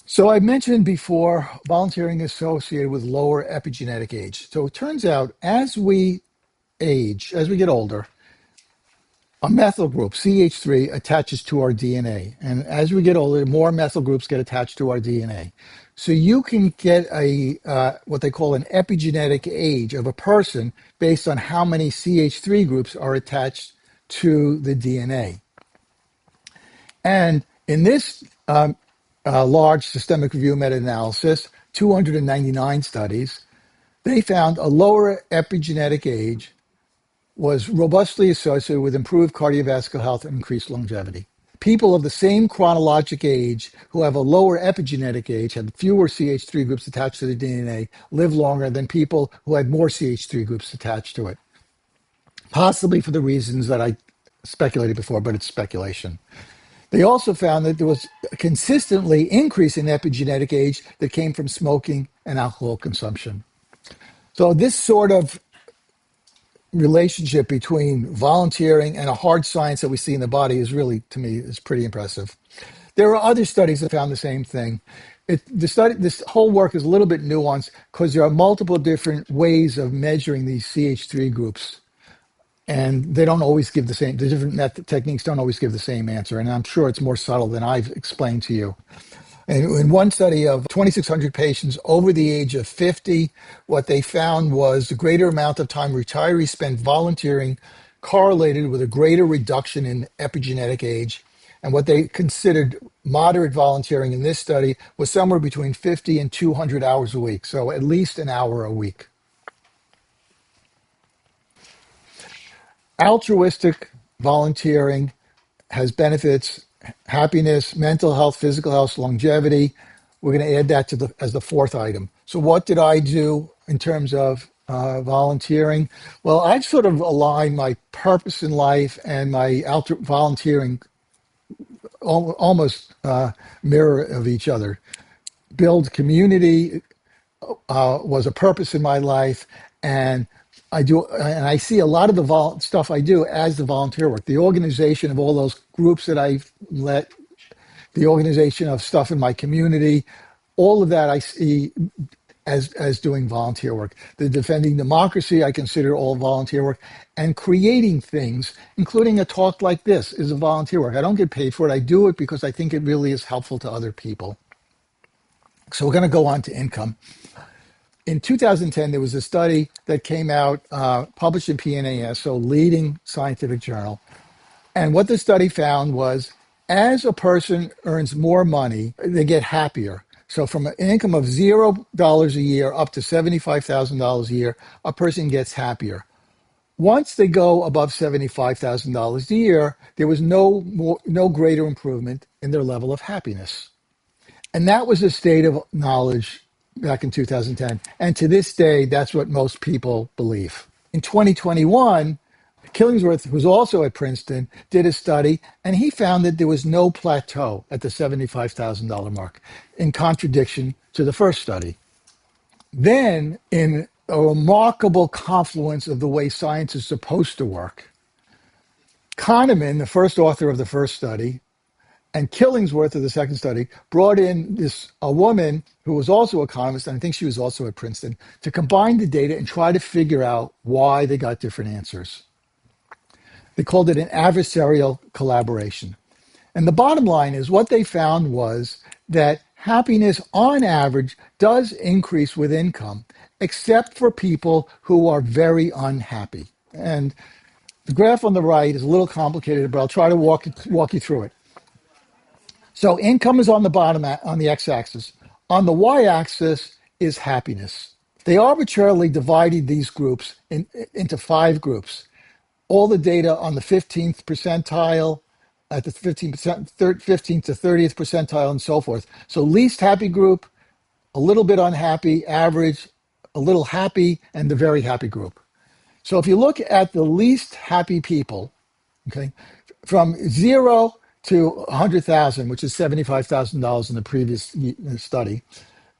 So I mentioned before, volunteering is associated with lower epigenetic age. So it turns out as we age, as we get older, a methyl group, CH3, attaches to our DNA. And as we get older, more methyl groups get attached to our DNA. So you can get a what they call an epigenetic age of a person based on how many CH3 groups are attached to the DNA. And in this large systemic review meta-analysis, 299 studies, they found a lower epigenetic age was robustly associated with improved cardiovascular health and increased longevity. People of the same chronologic age who have a lower epigenetic age, had fewer CH3 groups attached to the DNA, live longer than people who had more CH3 groups attached to it. Possibly for the reasons that I speculated before, but it's speculation. They also found that there was a consistently increase in epigenetic age that came from smoking and alcohol consumption. So this sort of relationship between volunteering and a hard science that we see in the body is really, to me, is pretty impressive. There are other studies that found the same thing. This whole work is a little bit nuanced because there are multiple different ways of measuring these CH3 groups, and they don't always give the same. The different techniques don't always give the same answer, and I'm sure it's more subtle than I've explained to you. And in one study of 2,600 patients over the age of 50, what they found was the greater amount of time retirees spent volunteering correlated with a greater reduction in epigenetic age And what they considered moderate volunteering in this study was somewhere between 50 and 200 hours a week. So at least an hour a week. Altruistic volunteering has benefits, happiness, mental health, physical health, longevity. We're going to add that to as the fourth item. So what did I do in terms of volunteering? Well, I've sort of aligned my purpose in life and my volunteering almost mirror of each other. Build community was a purpose in my life, and I see a lot of the stuff I do as the volunteer work, the organization of all those groups that I've let, the organization of stuff in my community, all of that I see as doing volunteer work. The defending democracy, I consider all volunteer work, and creating things, including a talk like this, is a volunteer work. I don't get paid for it. I do it because I think it really is helpful to other people. So we're going to go on to income. In 2010, there was a study that came out, published in PNAS, so leading scientific journal. And what the study found was as a person earns more money, they get happier. So from an income of $0 a year up to $75,000 a year, a person gets happier. Once they go above $75,000 a year, there was no greater improvement in their level of happiness. And that was the state of knowledge back in 2010. And to this day, that's what most people believe. In 2021, Killingsworth, who's also at Princeton, did a study, and he found that there was no plateau at the $75,000 mark, in contradiction to the first study. Then, in a remarkable confluence of the way science is supposed to work, Kahneman, the first author of the first study, and Killingsworth of the second study brought in a woman who was also an economist, and I think she was also at Princeton, to combine the data and try to figure out why they got different answers. They called it an adversarial collaboration. And the bottom line is what they found was that happiness on average does increase with income, except for people who are very unhappy. And the graph on the right is a little complicated, but I'll try to walk you through it. So income is on the bottom, on the x-axis. On the y-axis is happiness. They arbitrarily divided these groups into 5 groups. All the data on the 15th percentile, at the 15th to 30th percentile, and so forth. So least happy group, a little bit unhappy, average, a little happy, and the very happy group. So if you look at the least happy people, okay, from 0 to 100,000, which is $75,000 in the previous study,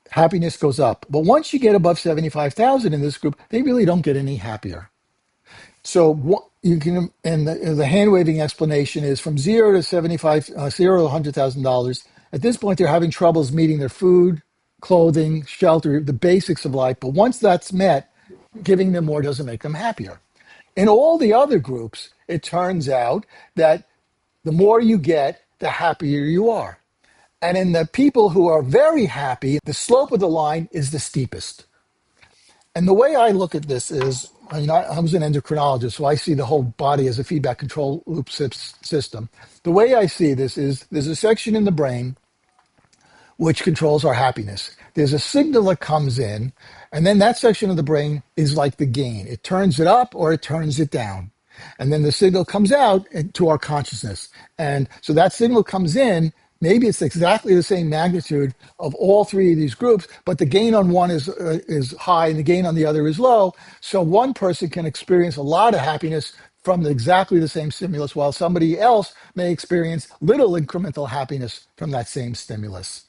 happiness goes up. But once you get above 75,000 in this group, they really don't get any happier. So you can, and the hand waving explanation is from 0 to 75, 0 to $100,000. At this point, they're having troubles meeting their food, clothing, shelter, the basics of life. But once that's met, giving them more doesn't make them happier. In all the other groups, it turns out that the more you get, the happier you are. And in the people who are very happy, the slope of the line is the steepest. And the way I look at this is, I was an endocrinologist, so I see the whole body as a feedback control loop system. The way I see this is there's a section in the brain which controls our happiness. There's a signal that comes in, and then that section of the brain is like the gain. It turns it up or it turns it down. And then the signal comes out to our consciousness. And so that signal comes in, maybe it's exactly the same magnitude of all 3 of these groups, but the gain on one is high and the gain on the other is low. So one person can experience a lot of happiness from exactly the same stimulus, while somebody else may experience little incremental happiness from that same stimulus.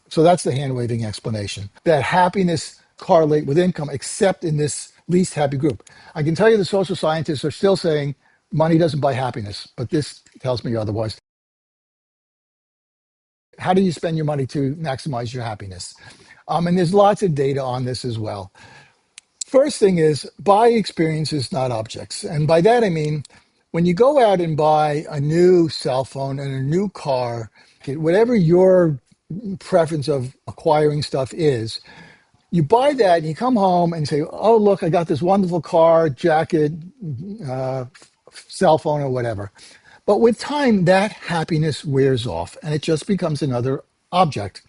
So that's the hand waving explanation, that happiness correlate with income, except in this least happy group. I can tell you the social scientists are still saying money doesn't buy happiness, but this tells me otherwise. How do you spend your money to maximize your happiness? And there's lots of data on this as well. First thing is buy experiences, not objects. And by that, I mean, when you go out and buy a new cell phone and a new car, whatever your preference of acquiring stuff is, you buy that and you come home and say, oh, look, I got this wonderful car, jacket, cell phone, or whatever. But with time, that happiness wears off and it just becomes another object.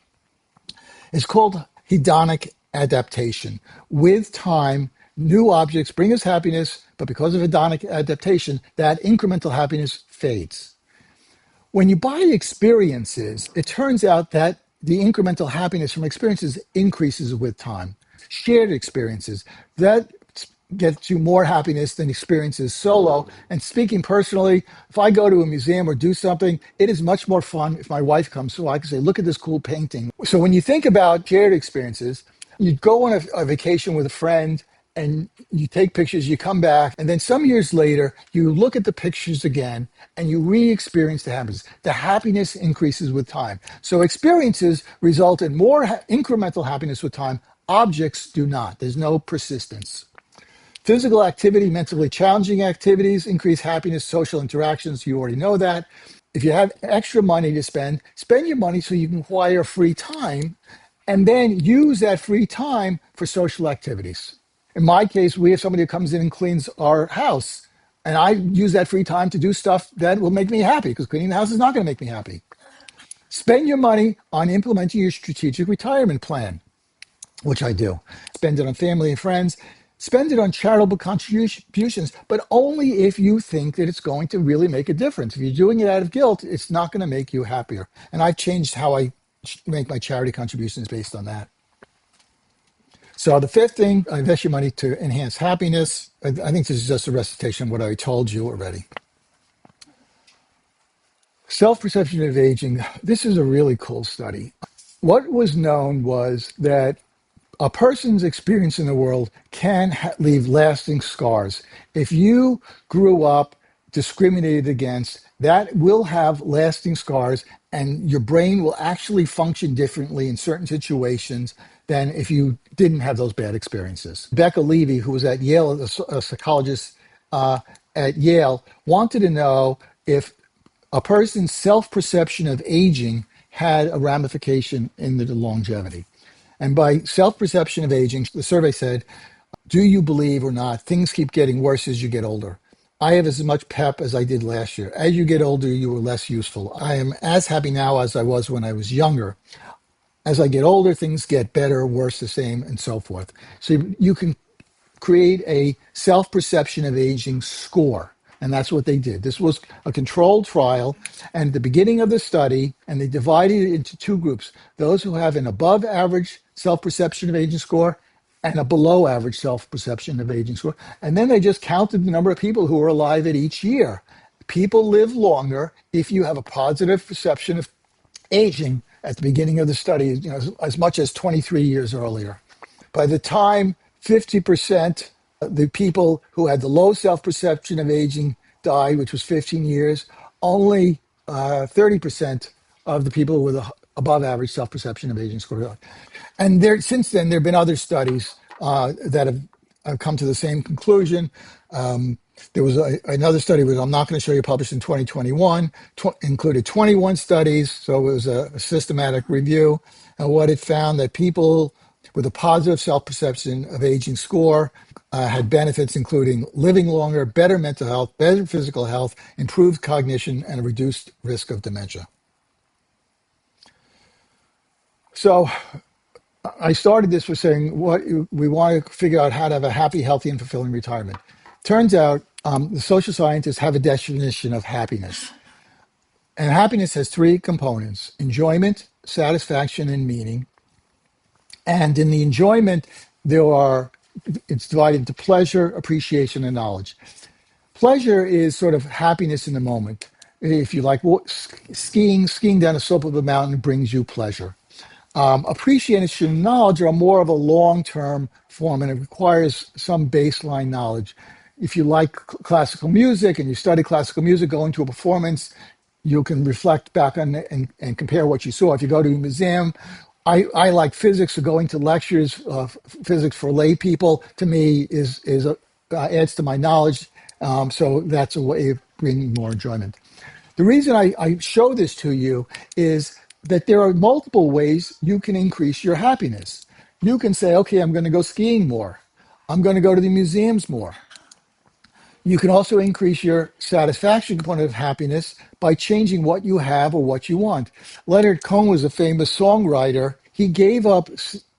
It's called hedonic adaptation. With time, new objects bring us happiness, but because of hedonic adaptation, that incremental happiness fades. When you buy experiences, it turns out that the incremental happiness from experiences increases with time. Shared experiences, that gets you more happiness than experiences solo. And speaking personally, if I go to a museum or do something, it is much more fun if my wife comes so I can say, look at this cool painting. So when you think about shared experiences, you go on a vacation with a friend and you take pictures, you come back, and then some years later, you look at the pictures again and you re-experience the happiness. The happiness increases with time. So experiences result in more incremental happiness with time. Objects do not. There's no persistence. Physical activity, mentally challenging activities, increase happiness, social interactions. You already know that. If you have extra money to spend, spend your money so you can acquire free time and then use that free time for social activities. In my case, we have somebody who comes in and cleans our house. And I use that free time to do stuff that will make me happy because cleaning the house is not going to make me happy. Spend your money on implementing your strategic retirement plan, which I do. Spend it on family and friends. Spend it on charitable contributions, but only if you think that it's going to really make a difference. If you're doing it out of guilt, it's not going to make you happier. And I've changed how I make my charity contributions based on that. So the fifth thing, invest your money to enhance happiness. I think this is just a recitation of what I told you already. Self-perception of aging. This is a really cool study. What was known was that a person's experience in the world can leave lasting scars. If you grew up discriminated against, that will have lasting scars, and your brain will actually function differently in certain situations than if you didn't have those bad experiences. Becca Levy, who was at Yale, a psychologist at Yale, wanted to know if a person's self-perception of aging had a ramification in the longevity. And by self-perception of aging, the survey said, do you believe or not, things keep getting worse as you get older. I have as much pep as I did last year. As you get older, you are less useful. I am as happy now as I was when I was younger. As I get older, things get better, worse, the same, and so forth. So you can create a self-perception of aging score. And that's what they did. This was a controlled trial. And at the beginning of the study, and they divided it into two groups, those who have an above average self-perception of aging score and a below average self-perception of aging score. And then they just counted the number of people who were alive at each year. People live longer if you have a positive perception of aging at the beginning of the study, as much as 23 years earlier. By the time 50% of the people who had the low self-perception of aging died, which was 15 years, only 30% of the people with a above average self-perception of aging score died. And since then, there have been other studies that have come to the same conclusion. There was another study, which I'm not going to show you, published in 2021, included 21 studies. So it was a systematic review. And what it found that people with a positive self-perception of aging score had benefits including living longer, better mental health, better physical health, improved cognition, and a reduced risk of dementia. So I started this with saying we want to figure out how to have a happy, healthy, and fulfilling retirement. Turns out the social scientists have a definition of happiness. And happiness has three components: enjoyment, satisfaction, and meaning. And in the enjoyment, it's divided into pleasure, appreciation, and knowledge. Pleasure is sort of happiness in the moment. If you like skiing down the slope of a mountain brings you pleasure. Appreciation and knowledge are more of a long-term form, and it requires some baseline knowledge. If you like classical music and you study classical music, going to a performance, you can reflect back on it and compare what you saw. If you go to a museum, I like physics, so going to lectures of physics for lay people, to me, adds to my knowledge. So that's a way of bringing more enjoyment. The reason I show this to you is that there are multiple ways you can increase your happiness. You can say, okay, I'm going to go skiing more. I'm going to go to the museums more. You can also increase your satisfaction component of happiness by changing what you have or what you want. Leonard Cohen was a famous songwriter. He gave up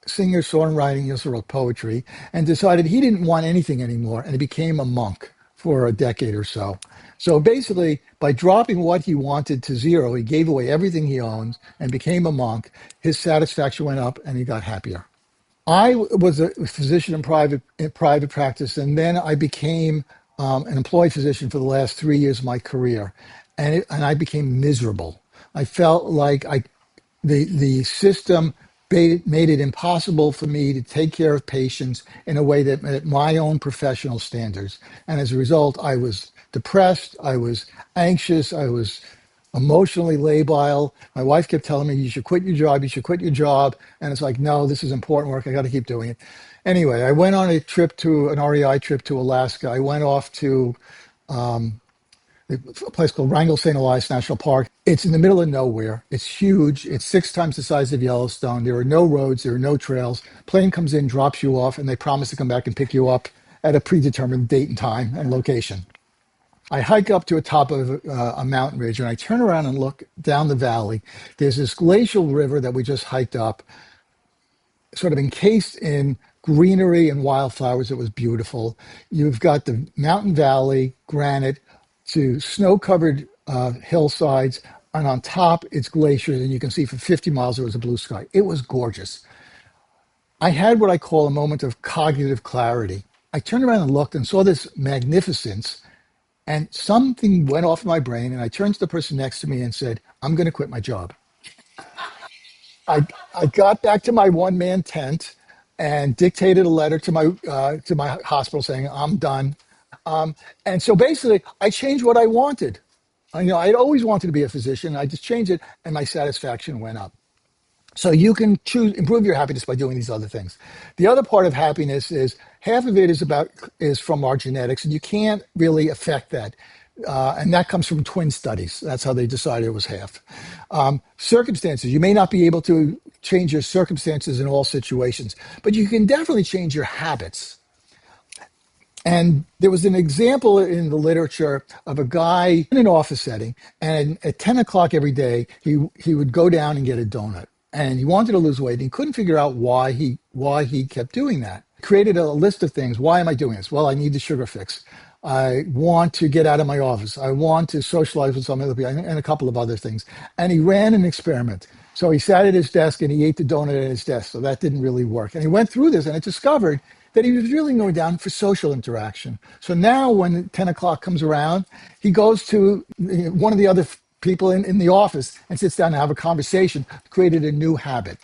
singer songwriting, he also wrote poetry, and decided he didn't want anything anymore, and he became a monk for a decade or so. So basically, by dropping what he wanted to zero, he gave away everything he owns and became a monk. His satisfaction went up and he got happier. I was a physician in private practice, and then I became an employed physician for the last 3 years of my career, and I became miserable. I felt like the system made it impossible for me to take care of patients in a way that met my own professional standards, and as a result, I was depressed, I was anxious, I was emotionally labile. My wife kept telling me, you should quit your job, you should quit your job. And it's like, no, this is important work. I got to keep doing it. Anyway, I went on an REI trip to Alaska. I went off to a place called Wrangell St. Elias National Park. It's in the middle of nowhere. It's huge. It's 6 times the size of Yellowstone. There are no roads. There are no trails. Plane comes in, drops you off, and they promise to come back and pick you up at a predetermined date and time and location. I hike up to a top of a mountain ridge and I turn around and look down the valley. There's this glacial river that we just hiked up, sort of encased in greenery and wildflowers. It was beautiful. You've got the mountain valley, granite, to snow-covered hillsides, and on top it's glaciers, and you can see for 50 miles there was a blue sky. It was gorgeous. I had what I call a moment of cognitive clarity. I turned around and looked and saw this magnificence, and something went off in my brain, and I turned to the person next to me and said, I'm going to quit my job. I got back to my one-man tent and dictated a letter to my hospital saying, I'm done. And so basically, I changed what I wanted. I'd always wanted to be a physician. I just changed it, and my satisfaction went up. So you can choose improve your happiness by doing these other things. The other part of happiness is half of it is from our genetics, and you can't really affect that. And that comes from twin studies. That's how they decided it was half. Circumstances. You may not be able to change your circumstances in all situations, but you can definitely change your habits. And there was an example in the literature of a guy in an office setting, and at 10 o'clock every day, he would go down and get a donut. And he wanted to lose weight, and he couldn't figure out why he kept doing that. Created a list of things. Why am I doing this? Well, I need the sugar fix. I want to get out of my office. I want to socialize with some other people, and a couple of other things. And he ran an experiment. So he sat at his desk and he ate the donut at his desk. So that didn't really work. And he went through this and it discovered that he was really going down for social interaction. So now when 10 o'clock comes around, he goes to one of the other people in the office and sits down and have a conversation, created a new habit.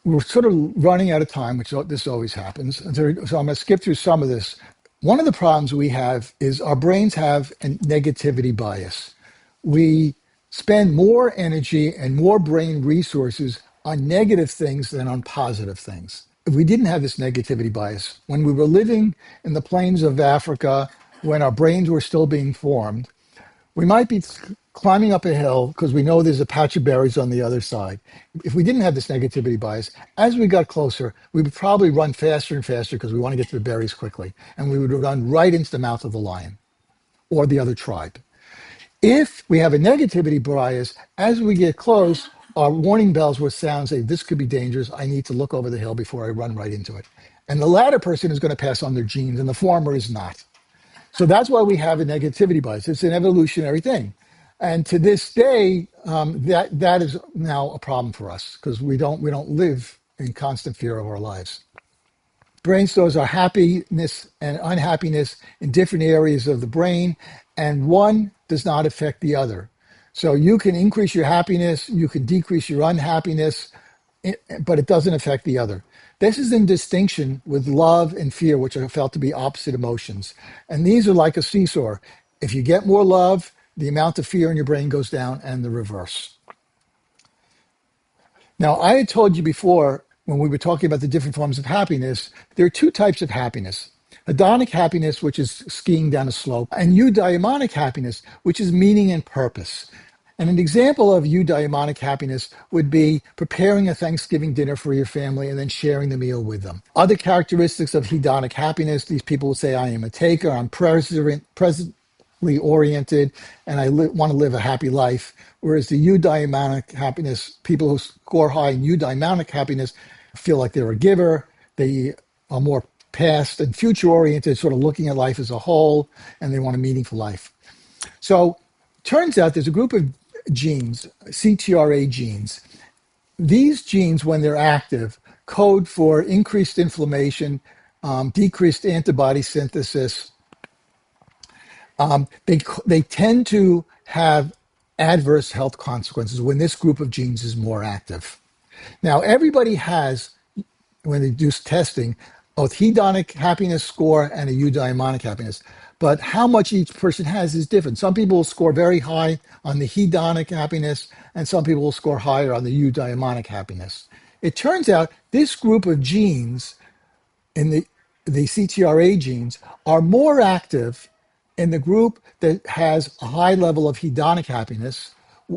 We're sort of running out of time, which this always happens. So I'm going to skip through some of this. One of the problems we have is our brains have a negativity bias. We spend more energy and more brain resources on negative things than on positive things. If we didn't have this negativity bias, when we were living in the plains of Africa, when our brains were still being formed, we might be climbing up a hill because we know there's a patch of berries on the other side. If we didn't have this negativity bias, as we got closer, we would probably run faster and faster because we want to get to the berries quickly. And we would run right into the mouth of the lion or the other tribe. If we have a negativity bias, as we get close, our warning bells will sound, say, this could be dangerous. I need to look over the hill before I run right into it. And the latter person is going to pass on their genes, and the former is not. So that's why we have a negativity bias. It's an evolutionary thing. And to this day, that is now a problem for us because we don't live in constant fear of our lives. Brain stores our happiness and unhappiness in different areas of the brain, and one does not affect the other. So you can increase your happiness, you can decrease your unhappiness, but it doesn't affect the other. This is in distinction with love and fear, which are felt to be opposite emotions. And these are like a seesaw. If you get more love, the amount of fear in your brain goes down, and the reverse. Now, I had told you before, when we were talking about the different forms of happiness, there are two types of happiness. Hedonic happiness, which is skiing down a slope, and eudaimonic happiness, which is meaning and purpose. And an example of eudaimonic happiness would be preparing a Thanksgiving dinner for your family and then sharing the meal with them. Other characteristics of hedonic happiness, these people would say, I am a taker, I'm presently oriented, and I want to live a happy life. Whereas the eudaimonic happiness, people who score high in eudaimonic happiness feel like they're a giver, they are more past and future oriented, sort of looking at life as a whole, and they want a meaningful life. So turns out there's a group of genes, CTRA genes. These genes, when they're active, code for increased inflammation, decreased antibody synthesis. They tend to have adverse health consequences when this group of genes is more active. Now, everybody has, when they do testing, both hedonic happiness score and a eudaimonic happiness. But how much each person has is different. Some people will score very high on the hedonic happiness, and some people will score higher on the eudaimonic happiness. It turns out this group of genes in the CTRA genes are more active in the group that has a high level of hedonic happiness,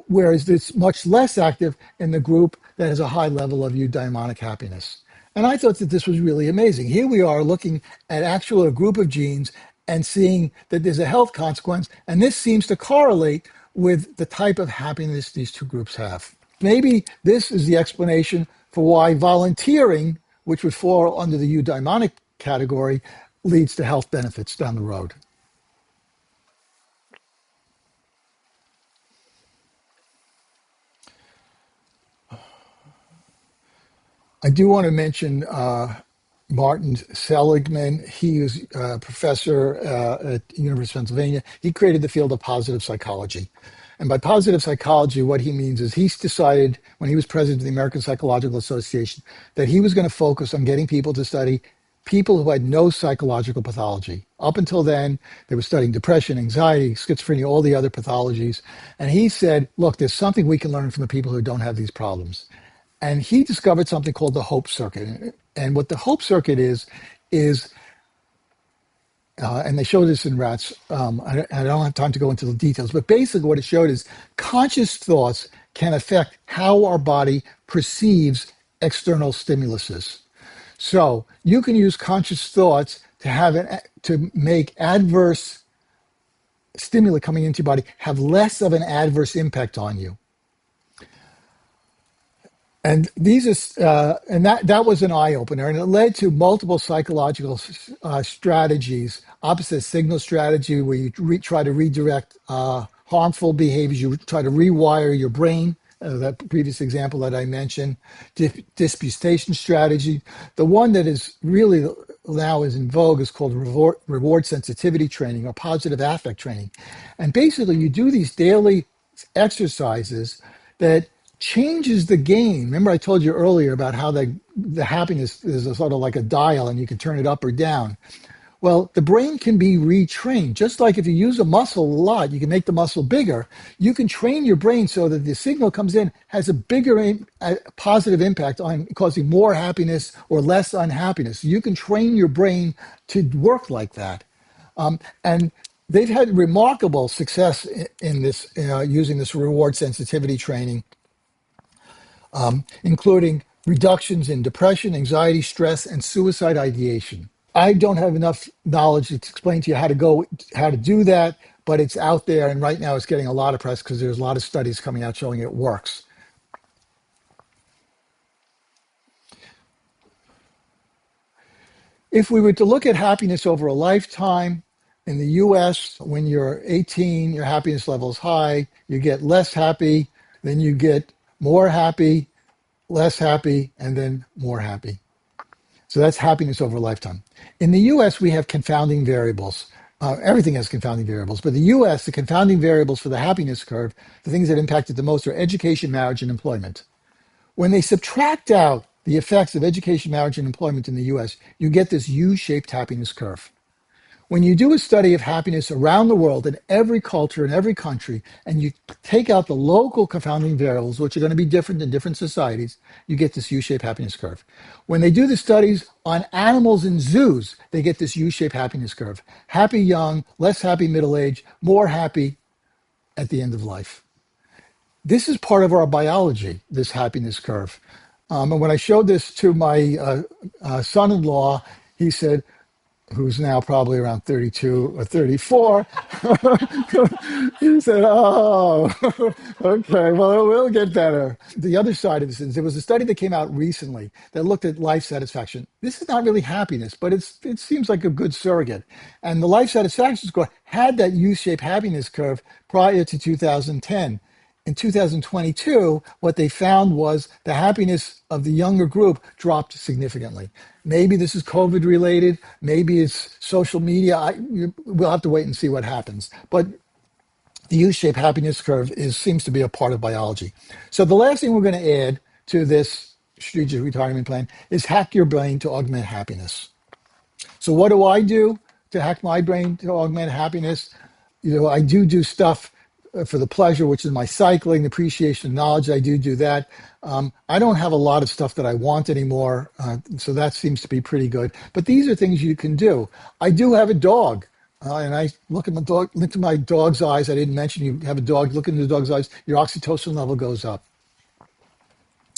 whereas it's much less active in the group that has a high level of eudaimonic happiness. And I thought that this was really amazing. Here we are looking at actual a group of genes and seeing that there's a health consequence, and this seems to correlate with the type of happiness these two groups have. Maybe this is the explanation for why volunteering, which would fall under the eudaimonic category, leads to health benefits down the road. I do want to mention Martin Seligman. He was a professor at the University of Pennsylvania. He created the field of positive psychology. And by positive psychology, what he means is he's decided when he was president of the American Psychological Association that he was going to focus on getting people to study people who had no psychological pathology. Up until then, they were studying depression, anxiety, schizophrenia, all the other pathologies. And he said, look, there's something we can learn from the people who don't have these problems. And he discovered something called the Hope Circuit. And what the Hope Circuit is and they showed this in rats. I don't have time to go into the details, but basically what it showed is conscious thoughts can affect how our body perceives external stimuluses. So you can use conscious thoughts to make adverse stimuli coming into your body have less of an adverse impact on you. And that was an eye opener, and it led to multiple psychological strategies. Opposite signal strategy, where you try to redirect harmful behaviors, you try to rewire your brain. That previous example that I mentioned, disputation strategy. The one that is really now is in vogue is called reward sensitivity training or positive affect training, and basically you do these daily exercises that changes the gain. Remember I told you earlier about how the happiness is a sort of like a dial and you can turn it up or down. Well, the brain can be retrained. Just like if you use a muscle a lot, you can make the muscle bigger. You can train your brain so that the signal comes in, has a bigger positive impact on causing more happiness or less unhappiness. You can train your brain to work like that. And they've had remarkable success in this, using this reward sensitivity training, including reductions in depression, anxiety, stress, and suicide ideation. I don't have enough knowledge to explain to you how to do that, but it's out there, and right now it's getting a lot of press because there's a lot of studies coming out showing it works. If we were to look at happiness over a lifetime, in the US, when you're 18, your happiness level is high, you get less happy, then you get more happy, less happy, and then more happy. So that's happiness over a lifetime. In the US, we have confounding variables. Everything has confounding variables, but the US, the confounding variables for the happiness curve, the things that impact it the most are education, marriage, and employment. When they subtract out the effects of education, marriage, and employment in the US, you get this U-shaped happiness curve. When you do a study of happiness around the world in every culture, in every country, and you take out the local confounding variables, which are going to be different in different societies, you get this U-shaped happiness curve. When they do the studies on animals in zoos, they get this U-shaped happiness curve. Happy young, less happy middle age, more happy at the end of life. This is part of our biology, this happiness curve. And when I showed this to my son-in-law, he said, who's now probably around 32 or 34, he said, "Oh, okay, well, it will get better." The other side of this is there was a study that came out recently that looked at life satisfaction. This is not really happiness, but it seems like a good surrogate. And the life satisfaction score had that U-shaped happiness curve prior to 2010. In 2022, what they found was the happiness of the younger group dropped significantly. Maybe this is COVID related. Maybe it's social media. We'll have to wait and see what happens. But the U-shaped happiness curve seems to be a part of biology. So the last thing we're going to add to this strategic retirement plan is hack your brain to augment happiness. So what do I do to hack my brain to augment happiness? I do stuff for the pleasure, which is my cycling, the appreciation of knowledge. I do that. I don't have a lot of stuff that I want anymore, so that seems to be pretty good. But these are things you can do. I do have a dog, and I look into my dog's eyes. I didn't mention you have a dog. Look into the dog's eyes. Your oxytocin level goes up.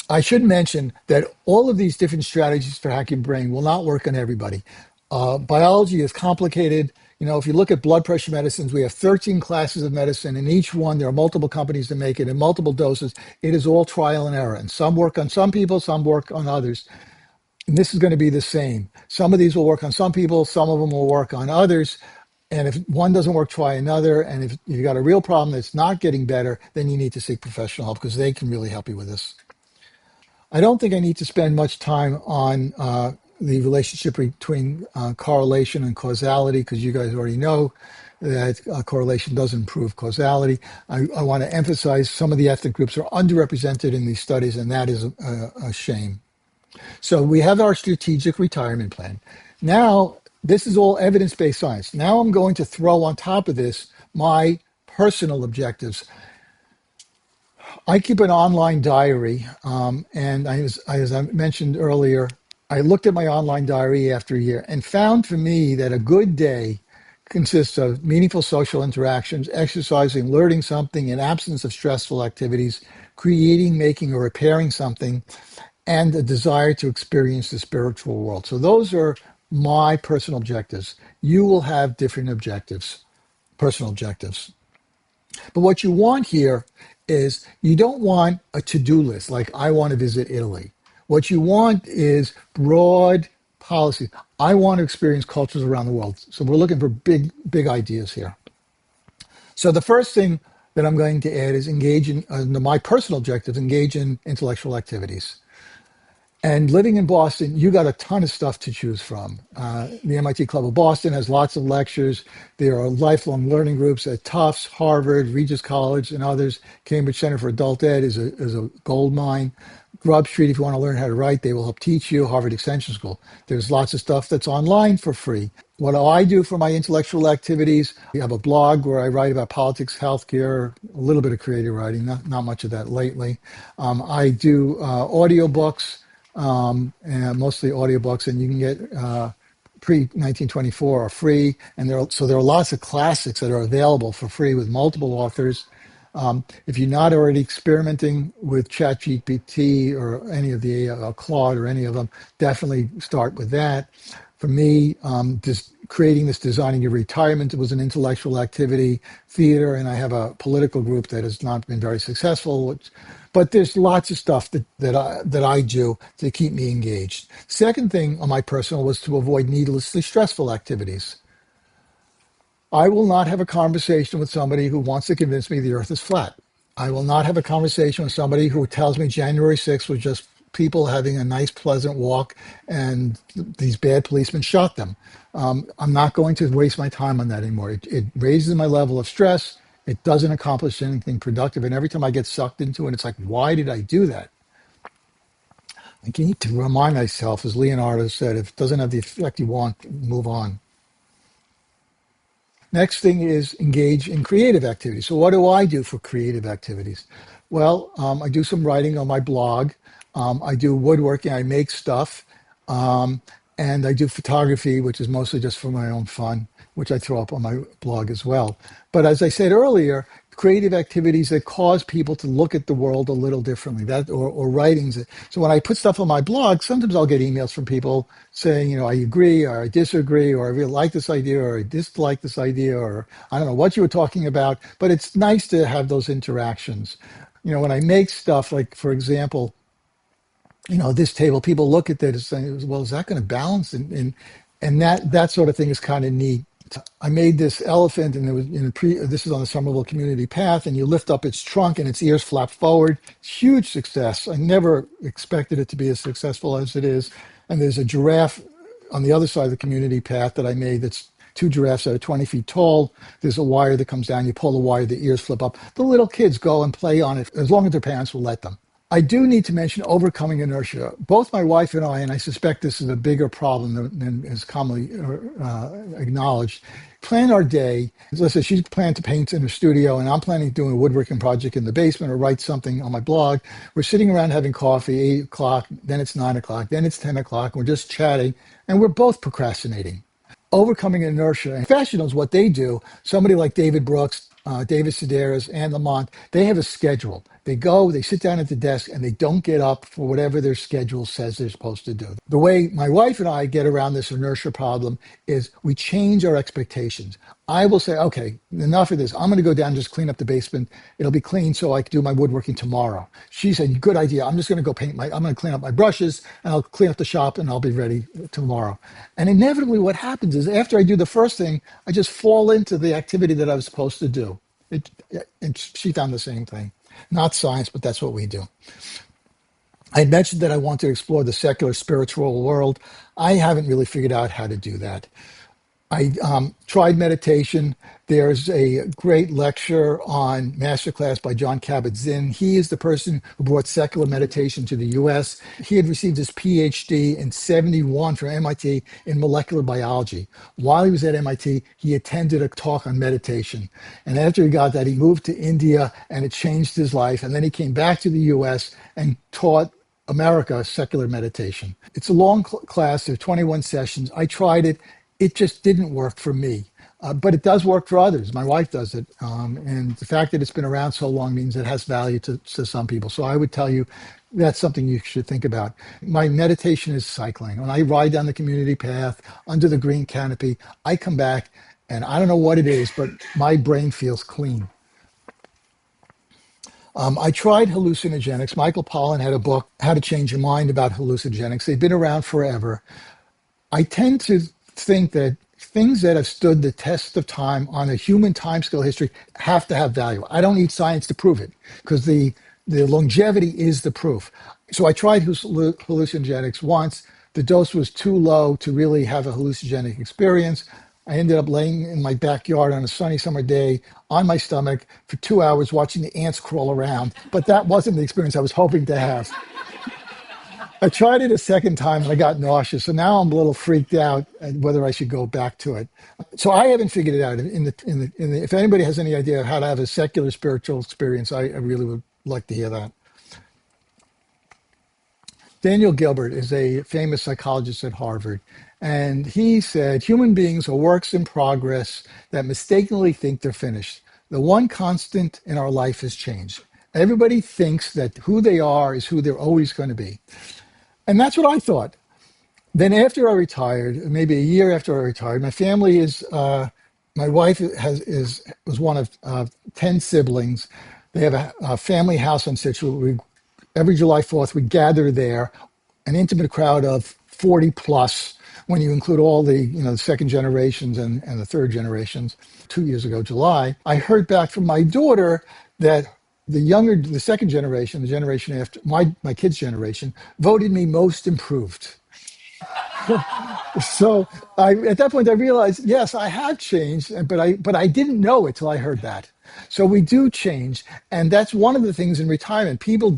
I should mention that all of these different strategies for hacking brain will not work on everybody. Biology is complicated. If you look at blood pressure medicines, we have 13 classes of medicine. In each one, there are multiple companies that make it in multiple doses. It is all trial and error. And some work on some people, some work on others. And this is going to be the same. Some of these will work on some people, some of them will work on others. And if one doesn't work, try another. And if you've got a real problem that's not getting better, then you need to seek professional help because they can really help you with this. I don't think I need to spend much time on the relationship between correlation and causality because you guys already know that correlation does improve causality. I want to emphasize some of the ethnic groups are underrepresented in these studies, and that is a shame. So we have our strategic retirement plan. Now, this is all evidence-based science. Now I'm going to throw on top of this my personal objectives. I keep an online diary, and as I mentioned earlier, I looked at my online diary after a year and found for me that a good day consists of meaningful social interactions, exercising, learning something in absence of stressful activities, creating, making, or repairing something, and a desire to experience the spiritual world. So those are my personal objectives. You will have different objectives, personal objectives. But what you want here is you don't want a to-do list like I want to visit Italy. What you want is broad policy. I want to experience cultures around the world. So we're looking for big ideas here. So the first thing that I'm going to add is engage in my personal objectives, engage in intellectual activities. And living in Boston, you got a ton of stuff to choose from. The MIT Club of Boston has lots of lectures. There are lifelong learning groups at Tufts, Harvard, Regis College, and others. Cambridge Center for Adult Ed is a gold mine. Grub Street, if you want to learn how to write, they will help teach you. Harvard Extension School. There's lots of stuff that's online for free. What do I do for my intellectual activities? I have a blog where I write about politics, healthcare, a little bit of creative writing, not much of that lately. I do audiobooks. And mostly audiobooks, and you can get pre-1924 are free, and there are lots of classics that are available for free with multiple authors. If you're not already experimenting with ChatGPT or any of the Claude or any of them, definitely start with that. For me, just creating this Designing Your Retirement was an intellectual activity, theater, and I have a political group that has not been very successful. But there's lots of stuff that I do to keep me engaged. Second thing on my personal was to avoid needlessly stressful activities. I will not have a conversation with somebody who wants to convince me the earth is flat. I will not have a conversation with somebody who tells me January 6th was just people having a nice, pleasant walk and these bad policemen shot them. I'm not going to waste my time on that anymore. It raises my level of stress. It doesn't accomplish anything productive. And every time I get sucked into it, it's like, why did I do that? I need to remind myself, as Leonardo said, if it doesn't have the effect you want, move on. Next thing is engage in creative activities. So what do I do for creative activities? Well, I do some writing on my blog. I do woodworking. I make stuff. And I do photography, which is mostly just for my own fun, which I throw up on my blog as well. But as I said earlier, creative activities that cause people to look at the world a little differently, or writings. So when I put stuff on my blog, sometimes I'll get emails from people saying, I agree or I disagree, or I really like this idea or I dislike this idea, or I don't know what you were talking about, but it's nice to have those interactions. When I make stuff, like, for example, this table, people look at that and say, well, is that going to balance? And that sort of thing is kind of neat. I made this elephant, and it was this is on the Somerville Community Path, and you lift up its trunk and its ears flap forward. Huge success. I never expected it to be as successful as it is. And there's a giraffe on the other side of the community path that I made that's two giraffes that are 20 feet tall. There's a wire that comes down. You pull the wire, the ears flip up. The little kids go and play on it as long as their parents will let them. I do need to mention overcoming inertia. Both my wife and I suspect this is a bigger problem than is commonly acknowledged, plan our day. Let's say she's planning to paint in her studio, and I'm planning to do a woodworking project in the basement or write something on my blog. We're sitting around having coffee, 8 o'clock, then it's 9 o'clock, then it's 10 o'clock, and we're just chatting, and we're both procrastinating. Overcoming inertia. And professionals, what they do, somebody like David Brooks, David Sedaris, and Lamont, they have a schedule. They go, they sit down at the desk, and they don't get up for whatever their schedule says they're supposed to do. The way my wife and I get around this inertia problem is we change our expectations. I will say, okay, enough of this. I'm going to go down and just clean up the basement. It'll be clean so I can do my woodworking tomorrow. She said, good idea. I'm just going to go I'm going to clean up my brushes, and I'll clean up the shop, and I'll be ready tomorrow. And inevitably what happens is after I do the first thing, I just fall into the activity that I was supposed to do. And she found the same thing. Not science, but that's what we do. I mentioned that I want to explore the secular spiritual world. I haven't really figured out how to do that. I tried meditation. There's a great lecture on Masterclass by John Kabat-Zinn. He is the person who brought secular meditation to the US. He had received his PhD in 71 from MIT in molecular biology. While he was at MIT, he attended a talk on meditation. And after he got that, he moved to India, and it changed his life. And then he came back to the US and taught America secular meditation. It's a long class. There are 21 sessions. I tried it. It just didn't work for me, but it does work for others. My wife does it, and the fact that it's been around so long means it has value to some people. So I would tell you that's something you should think about. My meditation is cycling. When I ride down the community path under the green canopy, I come back, and I don't know what it is, but my brain feels clean. I tried hallucinogenics. Michael Pollan had a book, How to Change Your Mind, about hallucinogenics. They've been around forever. I tend to think that things that have stood the test of time on a human timescale history have to have value. I don't need science to prove it, because the longevity is the proof. So I tried hallucinogenics once. The dose was too low to really have a hallucinogenic experience. I ended up laying in my backyard on a sunny summer day on my stomach for 2 hours watching the ants crawl around. But that wasn't the experience I was hoping to have. I tried it a second time and I got nauseous. So now I'm a little freaked out at whether I should go back to it. So I haven't figured it out. If anybody has any idea of how to have a secular spiritual experience, I really would like to hear that. Daniel Gilbert is a famous psychologist at Harvard. And he said, human beings are works in progress that mistakenly think they're finished. The one constant in our life is change. Everybody thinks that who they are is who they're always going to be. And that's what I thought. Then after I retired, maybe a year after I retired, my wife was one of 10 siblings. They have a family house on Scituate. Every July 4th, we gather there, an intimate crowd of 40 plus, when you include all the second generations and the third generations. 2 years ago, July, I heard back from my daughter that the second generation, the generation after my kids' generation, voted me most improved. So at that point, I realized, yes, I have changed, but I didn't know it till I heard that. So we do change, and that's one of the things in retirement. People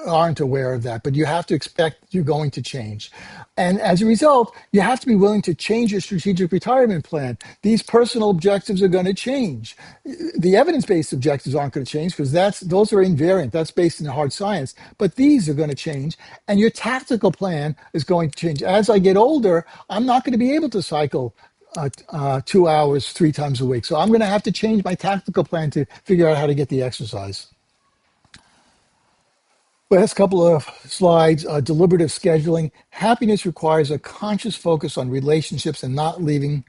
aren't aware of that, but you have to expect you're going to change. And as a result, you have to be willing to change your strategic retirement plan. These personal objectives are going to change. The evidence-based objectives aren't going to change, because those are invariant. That's based in hard science. But these are going to change, and your tactical plan is going to change. As I get older, I'm not going to be able to cycle 2 hours 3 times a week. So I'm going to have to change my tactical plan to figure out how to get the exercise. Last couple of slides, deliberative scheduling. Happiness requires a conscious focus on relationships and not leaving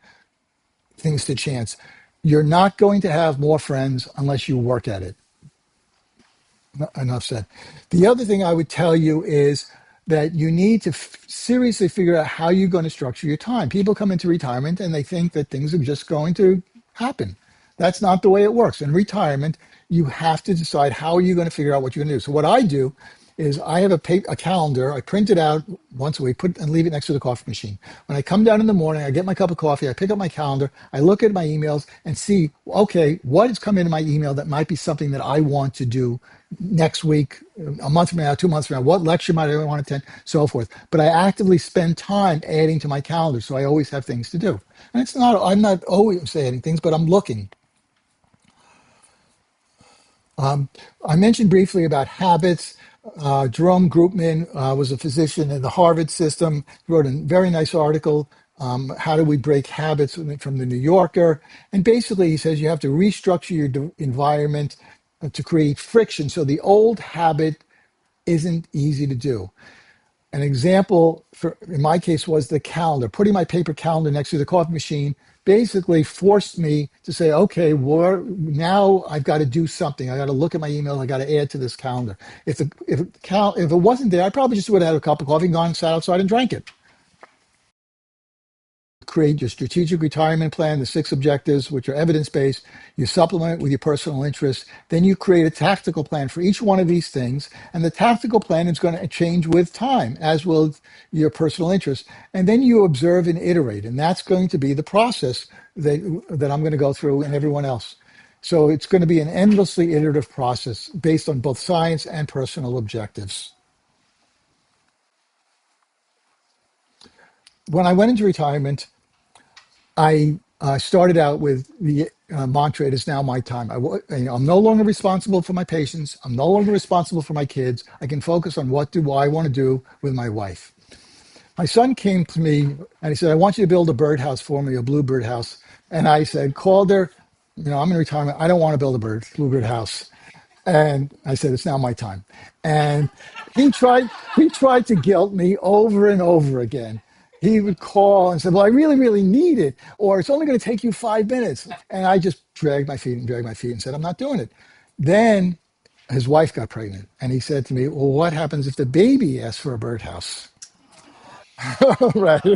things to chance. You're not going to have more friends unless you work at it. Enough said. The other thing I would tell you is that you need to seriously figure out how you're going to structure your time. People come into retirement and they think that things are just going to happen. That's not the way it works. In retirement, you have to decide how are you going to figure out what you're going to do. So what I do is I have a calendar. I print it out once a week, put and leave it next to the coffee machine. When I come down in the morning, I get my cup of coffee, I pick up my calendar, I look at my emails and see, okay, what has come into my email that might be something that I want to do next week, a month from now, 2 months from now, what lecture might I want to attend, so forth. But I actively spend time adding to my calendar, so I always have things to do. And it's not, I'm not always adding things, but I'm looking. I mentioned briefly about habits. Jerome Groopman was a physician in the Harvard system, wrote a very nice article, How Do We Break Habits, from the New Yorker. And basically, he says you have to restructure your environment to create friction. So the old habit isn't easy to do. An example in my case was the calendar. Putting my paper calendar next to the coffee machine basically forced me to say, okay, now I've got to do something. I got to look at my email. I got to add to this calendar. If it wasn't there, I probably just would have had a cup of coffee, gone, sat outside, and drank it. Create your strategic retirement plan, the 6 objectives, which are evidence-based. You supplement it with your personal interests. Then you create a tactical plan for each one of these things. And the tactical plan is going to change with time, as will your personal interests. And then you observe and iterate. And that's going to be the process that I'm going to go through and everyone else. So it's going to be an endlessly iterative process based on both science and personal objectives. When I went into retirement, I started out with the mantra, "It is now my time." I'm no longer responsible for my patients. I'm no longer responsible for my kids. I can focus on what do I want to do with my wife. My son came to me and he said, "I want you to build a birdhouse for me, a bluebird house." And I said, Calder, I'm in retirement. I don't want to build a bluebird house. And I said, "It's now my time." And he tried to guilt me over and over again. He would call and say, "Well, I really, really need it," or "It's only going to take you 5 minutes." And I just dragged my feet and said, "I'm not doing it." Then his wife got pregnant. And he said to me, "Well, what happens if the baby asks for a birdhouse?" Right.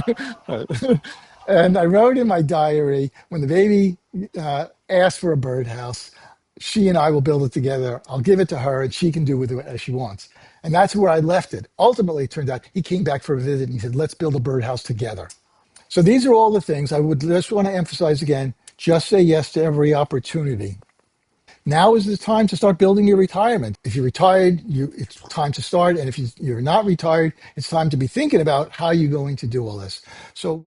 And I wrote in my diary, when the baby asks for a birdhouse, she and I will build it together. I'll give it to her and she can do with it as she wants. And that's where I left it. Ultimately, it turned out he came back for a visit and he said, "Let's build a birdhouse together." So these are all the things I would just want to emphasize again. Just say yes to every opportunity. Now is the time to start building your retirement. If you're retired, it's time to start. And if you're not retired, it's time to be thinking about how you're going to do all this. So